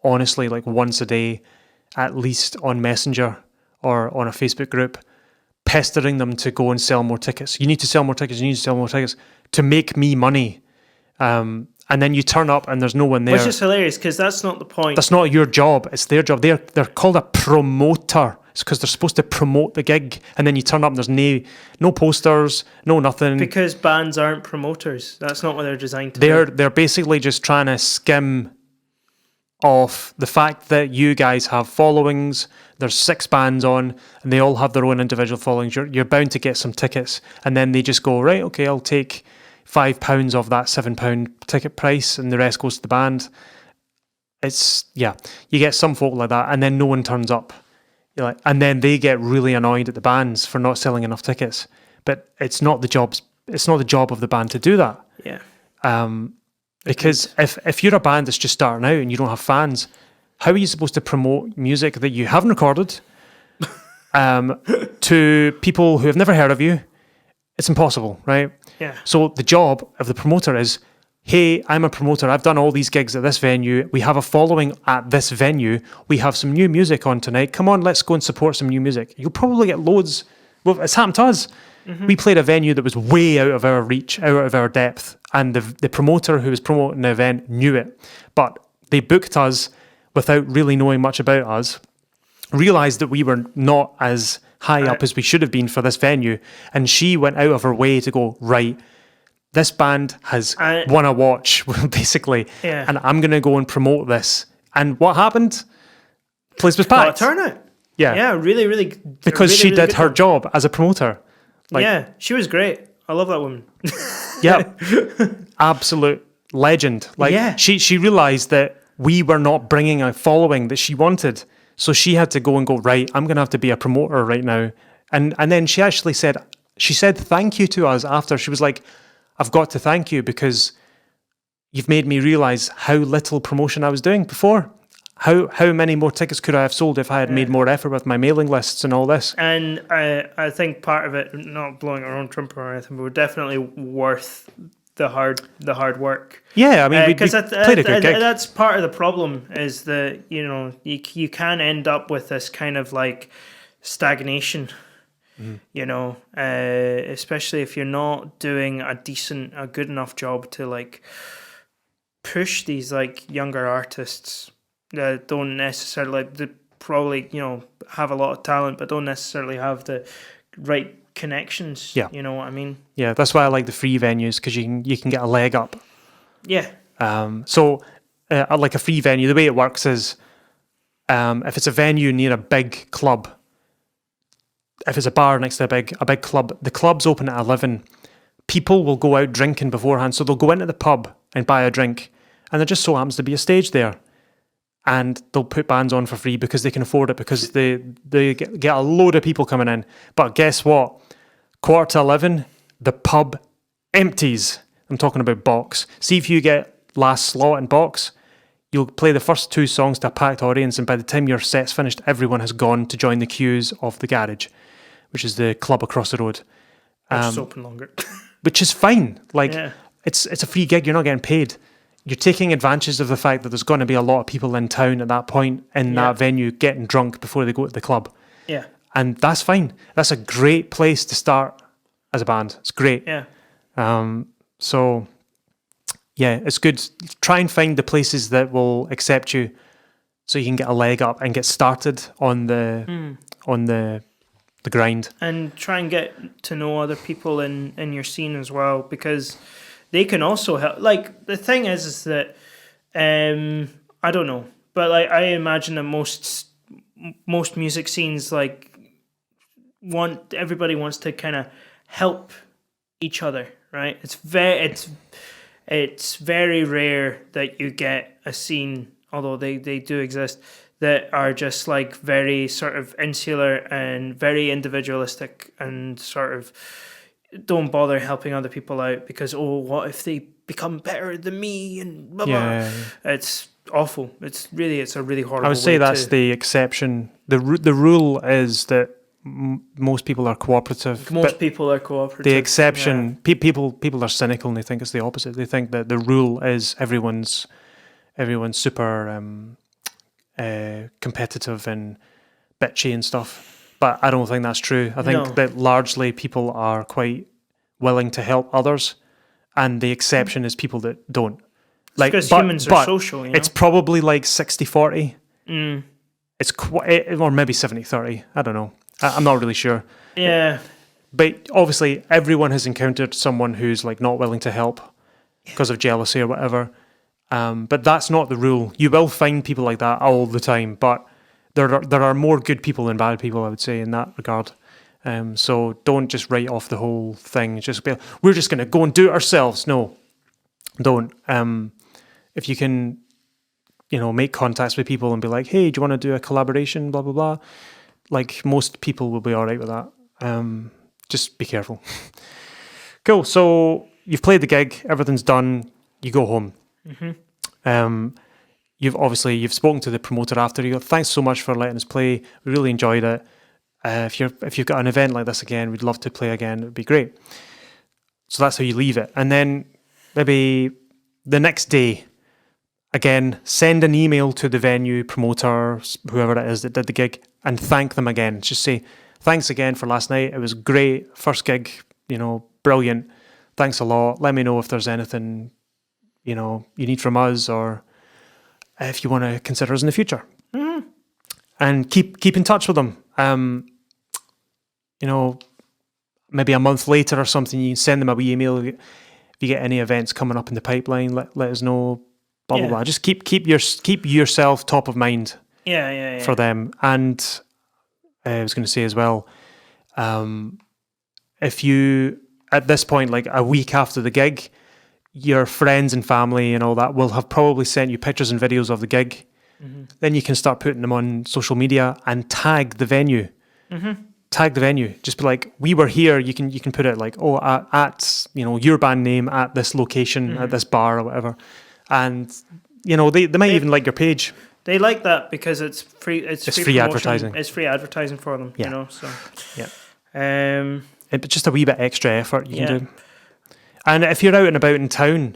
Speaker 1: honestly once a day, at least on Messenger or on a Facebook group, pestering them to go and sell more tickets. You need to sell more tickets. You need to sell more tickets to make me money. And then you turn up and there's no one there.
Speaker 2: Which is hilarious, because that's not the point.
Speaker 1: That's not your job. It's their job. They're called a promoter. It's because they're supposed to promote the gig. And then you turn up and there's no posters, no nothing.
Speaker 2: Because bands aren't promoters. That's not what they're designed to do.
Speaker 1: They're basically just trying to skim off the fact that you guys have followings. There's 6 bands on and they all have their own individual followings. You're bound to get some tickets. And then they just go, right, okay, I'll take £5 of that £7 ticket price and the rest goes to the band. You get some folk like that, and then no one turns up. And then they get really annoyed at the bands for not selling enough tickets. But it's not the job of the band to do that.
Speaker 2: Yeah.
Speaker 1: Because if you're a band that's just starting out and you don't have fans, how are you supposed to promote music that you haven't recorded to people who have never heard of you? It's impossible, right?
Speaker 2: Yeah.
Speaker 1: So the job of the promoter is, hey, I'm a promoter. I've done all these gigs at this venue. We have a following at this venue. We have some new music on tonight. Come on, let's go and support some new music. You'll probably get loads. Well, it's happened to us. Mm-hmm. We played a venue that was way out of our reach, out of our depth. And the promoter who was promoting the event knew it. But they booked us without really knowing much about us, realised that we were not as high up as we should have been for this venue, and she went out of her way to go, right, this band has won a watch, basically, and I'm going to go and promote this. And what happened? Place was packed.
Speaker 2: Turnout.
Speaker 1: Yeah,
Speaker 2: really, really.
Speaker 1: Because
Speaker 2: really,
Speaker 1: she
Speaker 2: really
Speaker 1: did her job as a promoter.
Speaker 2: She was great. I love that woman.
Speaker 1: Yeah, absolute legend. She realised that we were not bringing a following that she wanted. So she had to go and go, right, I'm going to have to be a promoter right now. And then she actually said thank you to us after. She was like, I've got to thank you because you've made me realise how little promotion I was doing before. How many more tickets could I have sold if I had made more effort with my mailing lists and all this?
Speaker 2: And I think part of it, not blowing our own trumpet or anything, but we're definitely worth the hard work.
Speaker 1: Yeah, I mean, we played a good gig.
Speaker 2: That's part of the problem, is that, you know, you can end up with this kind of like stagnation, you know, especially if you're not doing a good enough job to like push these like younger artists that don't necessarily probably, you know, have a lot of talent but don't necessarily have the right connections.
Speaker 1: Yeah,
Speaker 2: you know what I mean.
Speaker 1: Yeah, that's why I like the free venues, because you can get a leg up.
Speaker 2: Yeah.
Speaker 1: So like a free venue, the way it works is if it's a venue near a big club, if it's a bar next to a big club, the club's open at 11. People will go out drinking beforehand, so they'll go into the pub and buy a drink, and there just so happens to be a stage there, and they'll put bands on for free because they can afford it, because they get a load of people coming in. But guess what? 11:15, the pub empties. I'm talking about Box. See if you get last slot in Box, you'll play the first 2 songs to a packed audience, and by the time your set's finished, everyone has gone to join the queues of the Garage, which is the club across the road.
Speaker 2: It's open longer.
Speaker 1: Which is fine. Like, it's a free gig, you're not getting paid. You're taking advantage of the fact that there's going to be a lot of people in town at that point in that venue getting drunk before they go to the club.
Speaker 2: Yeah.
Speaker 1: And that's fine. That's a great place to start as a band. It's great.
Speaker 2: Yeah.
Speaker 1: So, yeah, it's good. Try and find the places that will accept you so you can get a leg up and get started on the grind. And
Speaker 2: try and get to know other people in your scene as well, because they can also help. Like, the thing is that I don't know, but like I imagine that most music scenes like everybody wants to kind of help each other, right? It's very rare that you get a scene, although they do exist, that are just like very sort of insular and very individualistic and sort of don't bother helping other people out because, oh, what if they become better than me and blah, blah. Yeah. It's awful. It's a really horrible.
Speaker 1: I would say that's the exception. The rule is that most people are cooperative.
Speaker 2: Most people are cooperative.
Speaker 1: The exception, people are cynical and they think it's the opposite. They think that the rule is everyone's super competitive and bitchy and stuff. But I don't think that's true. I think that largely people are quite willing to help others, and the exception is people that don't.
Speaker 2: Like, because humans are social, you know?
Speaker 1: It's probably like 60-40. It's or maybe 70-30. I don't know. I'm not really sure.
Speaker 2: Yeah.
Speaker 1: But obviously, everyone has encountered someone who's like not willing to help because of jealousy or whatever. But that's not the rule. You will find people like that all the time, but there are more good people than bad people, I would say, in that regard. So don't just write off the whole thing. Just be, we're just going to go and do it ourselves. No, don't. If you can, make contacts with people and be like, hey, do you want to do a collaboration, blah, blah, blah. Like, most people will be all right with that. Just be careful. Cool. So you've played the gig. Everything's done. You go home. Mm-hmm. You've spoken to the promoter after. You go, thanks so much for letting us play. We really enjoyed it. If you've got an event like this again, we'd love to play again. It would be great. So that's how you leave it. And then maybe the next day, again, send an email to the venue promoter, whoever it is that did the gig, and thank them again. Just say, thanks again for last night. It was great. First gig, brilliant. Thanks a lot. Let me know if there's anything, you need from us, or if you want to consider us in the future. Mm-hmm. And keep in touch with them. Maybe a month later or something, you can send them a wee email. If you get any events coming up in the pipeline, let us know. Blah blah blah. Just keep yourself top of mind. Yeah. For them. And I was going to say as well, if you at this point, like a week after the gig, your friends and family and all that will have probably sent you pictures and videos of the gig. Mm-hmm. Then you can start putting them on social media and tag the venue. Mm-hmm. Tag the venue. Just be like, we were here. You can put it like, at your band name at this location, at this bar or whatever. And they might even like your page. They like that because it's free. It's free advertising. It's free advertising for them. Yeah. So yeah. But just a wee bit extra effort you can do. And if you're out and about in town,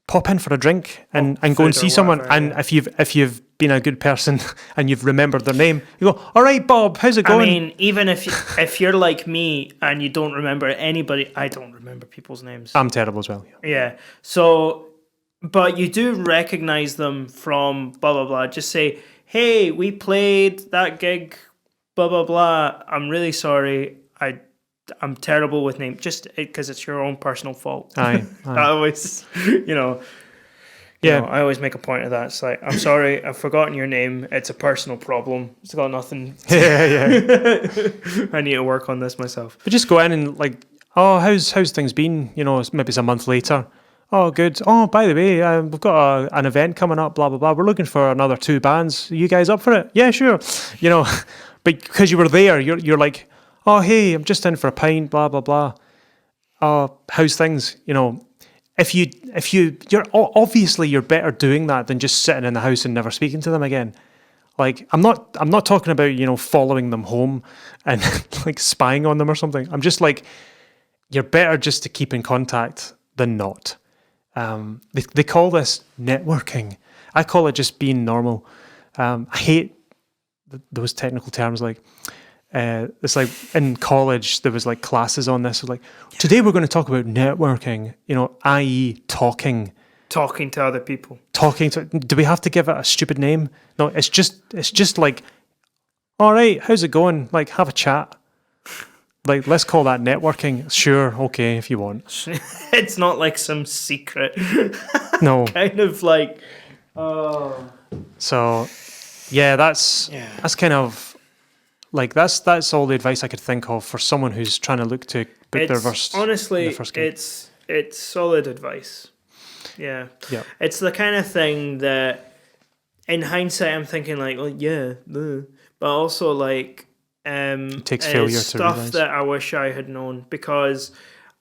Speaker 1: pop in for a drink and go and see someone.
Speaker 2: Whatever,
Speaker 1: and if you've been a good person and you've remembered their name, you go, all right, Bob, how's it going?
Speaker 2: I mean, even if you're like me and you don't remember anybody, I don't remember people's names.
Speaker 1: I'm terrible as well.
Speaker 2: Yeah. So, but you do recognize them from blah, blah, blah. Just say, hey, we played that gig, blah, blah, blah. I'm really sorry. I'm terrible with names, just because it's your own personal fault.
Speaker 1: Aye.
Speaker 2: I always, I always make a point of that. It's like, I'm sorry, I've forgotten your name. It's a personal problem. It's got nothing.
Speaker 1: Yeah.
Speaker 2: I need to work on this myself.
Speaker 1: But just go in and like, oh, how's things been? Maybe it's a month later. Oh, good. Oh, by the way, we've got an event coming up, blah, blah, blah. We're looking for another 2 bands. Are you guys up for it? Yeah, sure. But because you were there, you're like, oh, hey, I'm just in for a pint, blah, blah, blah. Oh, how's things? If you're obviously you're better doing that than just sitting in the house and never speaking to them again. Like, I'm not talking about, following them home and like spying on them or something. I'm just like, you're better just to keep in contact than not. They call this networking. I call it just being normal. I hate those technical terms. Like, it's like in college there was like classes on this. Like, today we're going to talk about networking. I.e. talking
Speaker 2: to other people.
Speaker 1: Do we have to give it a stupid name? No, it's just like, all right, how's it going? Like, have a chat. Like, let's call that networking. Sure, okay, if you want.
Speaker 2: It's not like some secret.
Speaker 1: No.
Speaker 2: Kind of like, oh.
Speaker 1: So, yeah, that's kind of like that's all the advice I could think of for someone who's trying to look to book their first.
Speaker 2: Honestly,
Speaker 1: their first gig.
Speaker 2: it's solid advice. Yeah.
Speaker 1: Yeah.
Speaker 2: It's the kind of thing that, in hindsight, I'm thinking like, well, yeah, but also like.
Speaker 1: It takes failure to
Speaker 2: stuff
Speaker 1: realize.
Speaker 2: that I wish I had known, because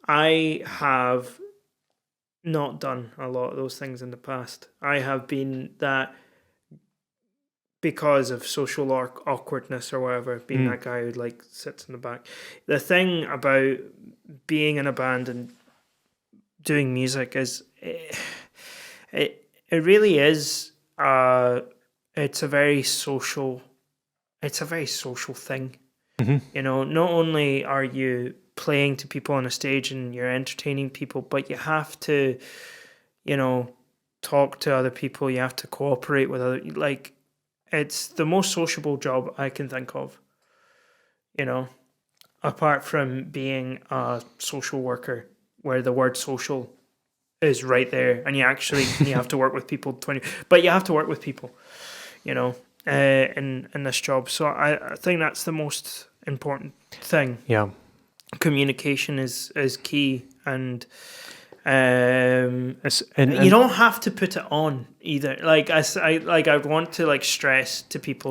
Speaker 2: I have not done a lot of those things in the past. I have been that, because of social awkwardness or whatever, being that guy who like sits in the back. The thing about being in a band and doing music is it really is it's a very social thing.
Speaker 1: Mm-hmm.
Speaker 2: Not only are you playing to people on a stage and you're entertaining people, but you have to, talk to other people. You have to cooperate with other, like, it's the most sociable job I can think of, apart from being a social worker, where the word social is right there, and you have to work with people but you have to work with people, in this job. So I think that's the most important thing.
Speaker 1: Yeah.
Speaker 2: Communication is key, and
Speaker 1: and
Speaker 2: you don't have to put it on either. Like I want to like stress to people,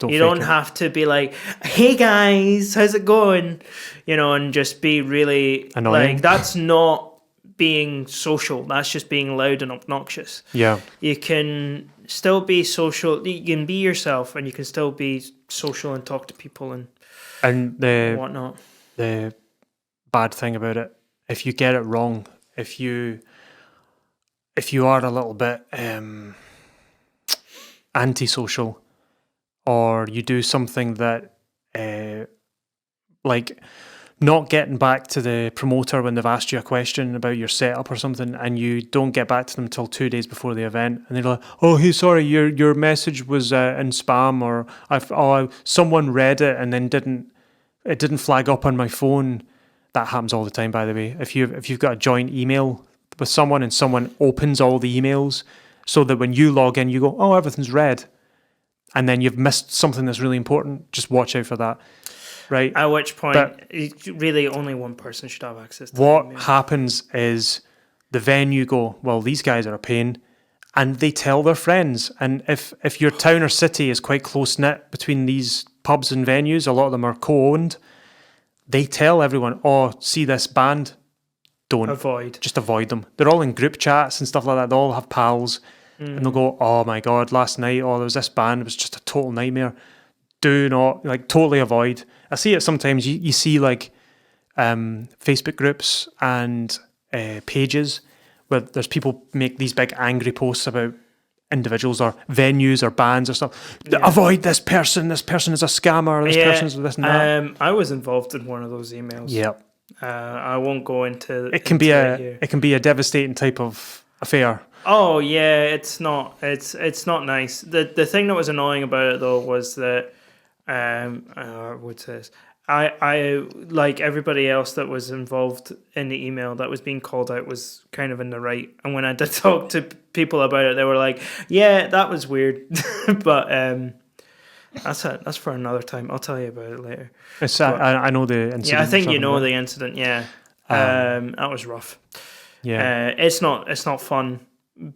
Speaker 2: you don't have to be like, hey guys, how's it going? And just be really
Speaker 1: annoying.
Speaker 2: Like, that's not being social. That's just being loud and obnoxious.
Speaker 1: Yeah.
Speaker 2: You can still be social. You can be yourself, and you can still be social and talk to people and
Speaker 1: the
Speaker 2: whatnot.
Speaker 1: The bad thing about it, if you get it wrong, if you are a little bit antisocial, or you do something that like not getting back to the promoter when they've asked you a question about your setup or something, and you don't get back to them until 2 days before the event, and they're like, oh, hey, sorry, your message was in spam, or someone read it and then it didn't flag up on my phone. That happens all the time, by the way. If you've got a joint email with someone and someone opens all the emails, so that when you log in, you go, oh, everything's red, and then you've missed something that's really important. Just watch out for that. Right.
Speaker 2: At which point, really only one person should have access to
Speaker 1: what happens is the venue go, well, these guys are a pain, and they tell their friends. And if your town or city is quite close-knit between these pubs and venues, a lot of them are co-owned, they tell everyone, oh, see this band? Just avoid them. They're all in group chats and stuff like that. They all have pals. And they'll go, oh my God, last night, there was this band, it was just a total nightmare. Do not, totally avoid. I see it sometimes. You see Facebook groups, and pages where there's people make these big angry posts about individuals or venues or bands or stuff.
Speaker 2: Yeah.
Speaker 1: Avoid this person. This person is a scammer. This person is this and that.
Speaker 2: I was involved in one of those emails.
Speaker 1: Yep.
Speaker 2: I won't go into
Speaker 1: it. Can be a devastating type of affair.
Speaker 2: Oh yeah, it's not nice. The thing that was annoying about it though was that what's this? I like everybody else that was involved in the email that was being called out was kind of in the right. And when I did talk to people about it, they were like, "Yeah, that was weird," but that's for another time. I'll tell you about it later.
Speaker 1: I know the incident.
Speaker 2: Yeah, I think you know the incident. Yeah, that was rough.
Speaker 1: Yeah,
Speaker 2: it's not fun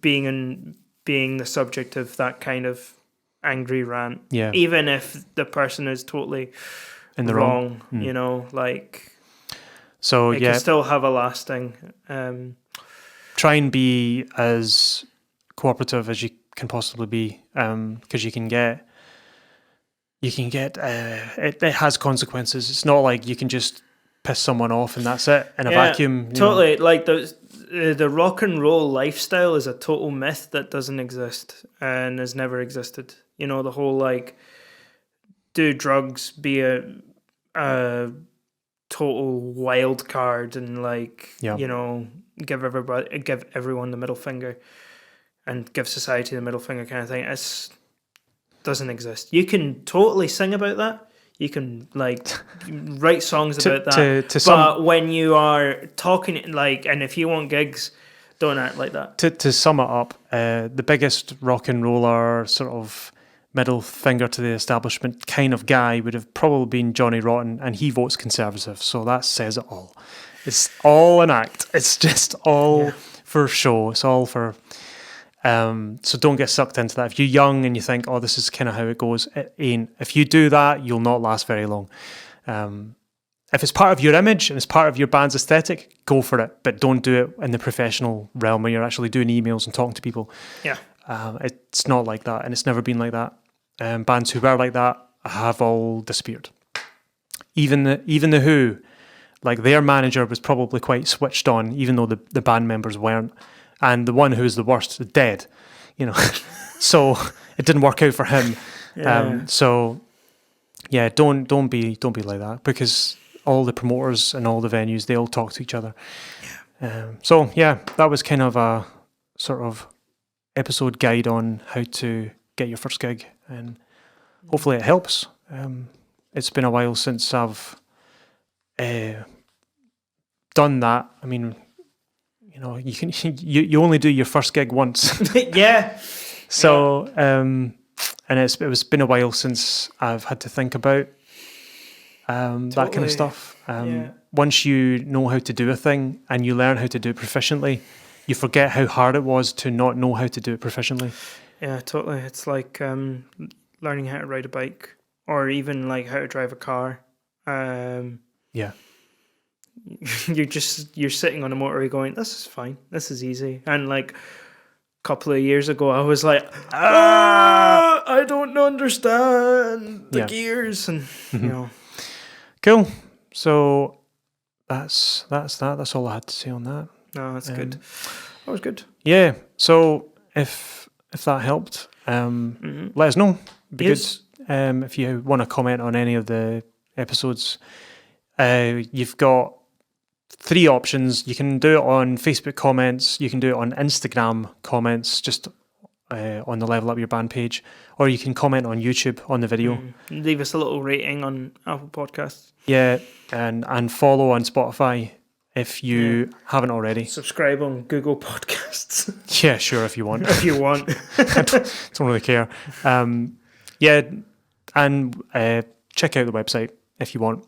Speaker 2: being the subject of that kind of angry rant.
Speaker 1: Yeah,
Speaker 2: even if the person is totally
Speaker 1: in the
Speaker 2: wrong.
Speaker 1: Mm.
Speaker 2: You know, like
Speaker 1: so.
Speaker 2: It can still have a lasting.
Speaker 1: Try and be as cooperative as you can possibly be, because you can get it has consequences. It's not like you can just piss someone off and that's it in a vacuum.
Speaker 2: Totally, like the rock and roll lifestyle is a total myth that doesn't exist and has never existed. You know, the whole like do drugs, be a total wild card, and like you know, give everyone the middle finger and give society the middle finger kind of thing. It doesn't exist. You can totally sing about that. You can like write songs about that. But when you are talking like, and if you want gigs, don't act like that.
Speaker 1: To sum it up, the biggest rock and roller sort of middle finger to the establishment kind of guy would have probably been Johnny Rotten, and he votes Conservative, so that says it all. It's all an act. It's just all for show. It's all for... so don't get sucked into that. If you're young and you think, oh, this is kind of how it goes, it ain't. If you do that, you'll not last very long. If it's part of your image and it's part of your band's aesthetic, go for it. But don't do it in the professional realm where you're actually doing emails and talking to people.
Speaker 2: Yeah.
Speaker 1: It's not like that, and it's never been like that. Bands who were like that have all disappeared. Even the Who, like their manager was probably quite switched on, even though the band members weren't. And the one who was the worst is dead, you know. So it didn't work out for him.
Speaker 2: Yeah.
Speaker 1: So yeah, don't be like that, because all the promoters and all the venues, they all talk to each other. Yeah. So yeah, that was kind of a sort of episode guide on how to get your first gig, and hopefully it helps. It's been a while since I've done that. I mean, you know, you only do your first gig once.
Speaker 2: Yeah.
Speaker 1: So and it's been a while since I've had to think about that kind of stuff. Once you know how to do a thing and you learn how to do it proficiently, you forget how hard it was to not know how to do it proficiently. Yeah,
Speaker 2: totally. It's like learning how to ride a bike, or even like how to drive a car.
Speaker 1: Yeah.
Speaker 2: You're sitting on a motorway going, this is fine, this is easy. And like a couple of years ago, I was like, I don't understand the gears, and you know.
Speaker 1: Cool. So that's that. That's all I had to say on that.
Speaker 2: No, that's good. That was good.
Speaker 1: Yeah. So if that helped, let us know. Be good. If you want to comment on any of the episodes, you've got 3 options. You can do it on Facebook comments, you can do it on Instagram comments, just on the Level Up Your Band page, or you can comment on YouTube on the video.
Speaker 2: Leave us a little rating on Apple Podcasts. Yeah,
Speaker 1: and follow on Spotify if you haven't already.
Speaker 2: Subscribe on Google Podcasts.
Speaker 1: Yeah, sure, if you want.
Speaker 2: If you want.
Speaker 1: I don't really care. And check out the website if you want.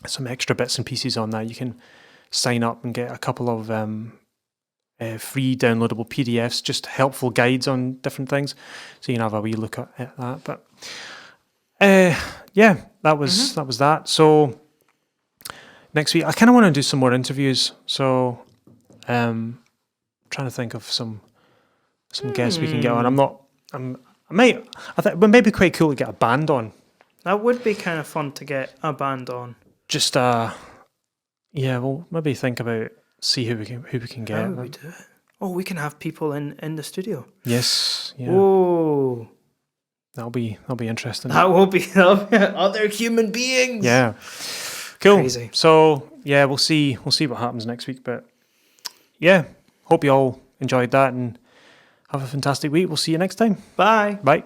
Speaker 1: Some extra bits and pieces on that. You can sign up and get a couple of free downloadable PDFs, just helpful guides on different things, so you can have a wee look at that. But that was that. So next week I kind of want to do some more interviews, so trying to think of some guests we can get on. I think it may be quite cool to get a band on.
Speaker 2: That would be kind of fun to get a band on.
Speaker 1: Just we'll maybe think about see who we can get.
Speaker 2: How would we do it? Oh, we can have people in the studio.
Speaker 1: Yes. Yeah.
Speaker 2: Whoa.
Speaker 1: That'll be interesting.
Speaker 2: That will be other human beings.
Speaker 1: Yeah. Cool.
Speaker 2: Crazy.
Speaker 1: So yeah, we'll see what happens next week. But yeah, hope you all enjoyed that and have a fantastic week. We'll see you next time.
Speaker 2: Bye.
Speaker 1: Bye.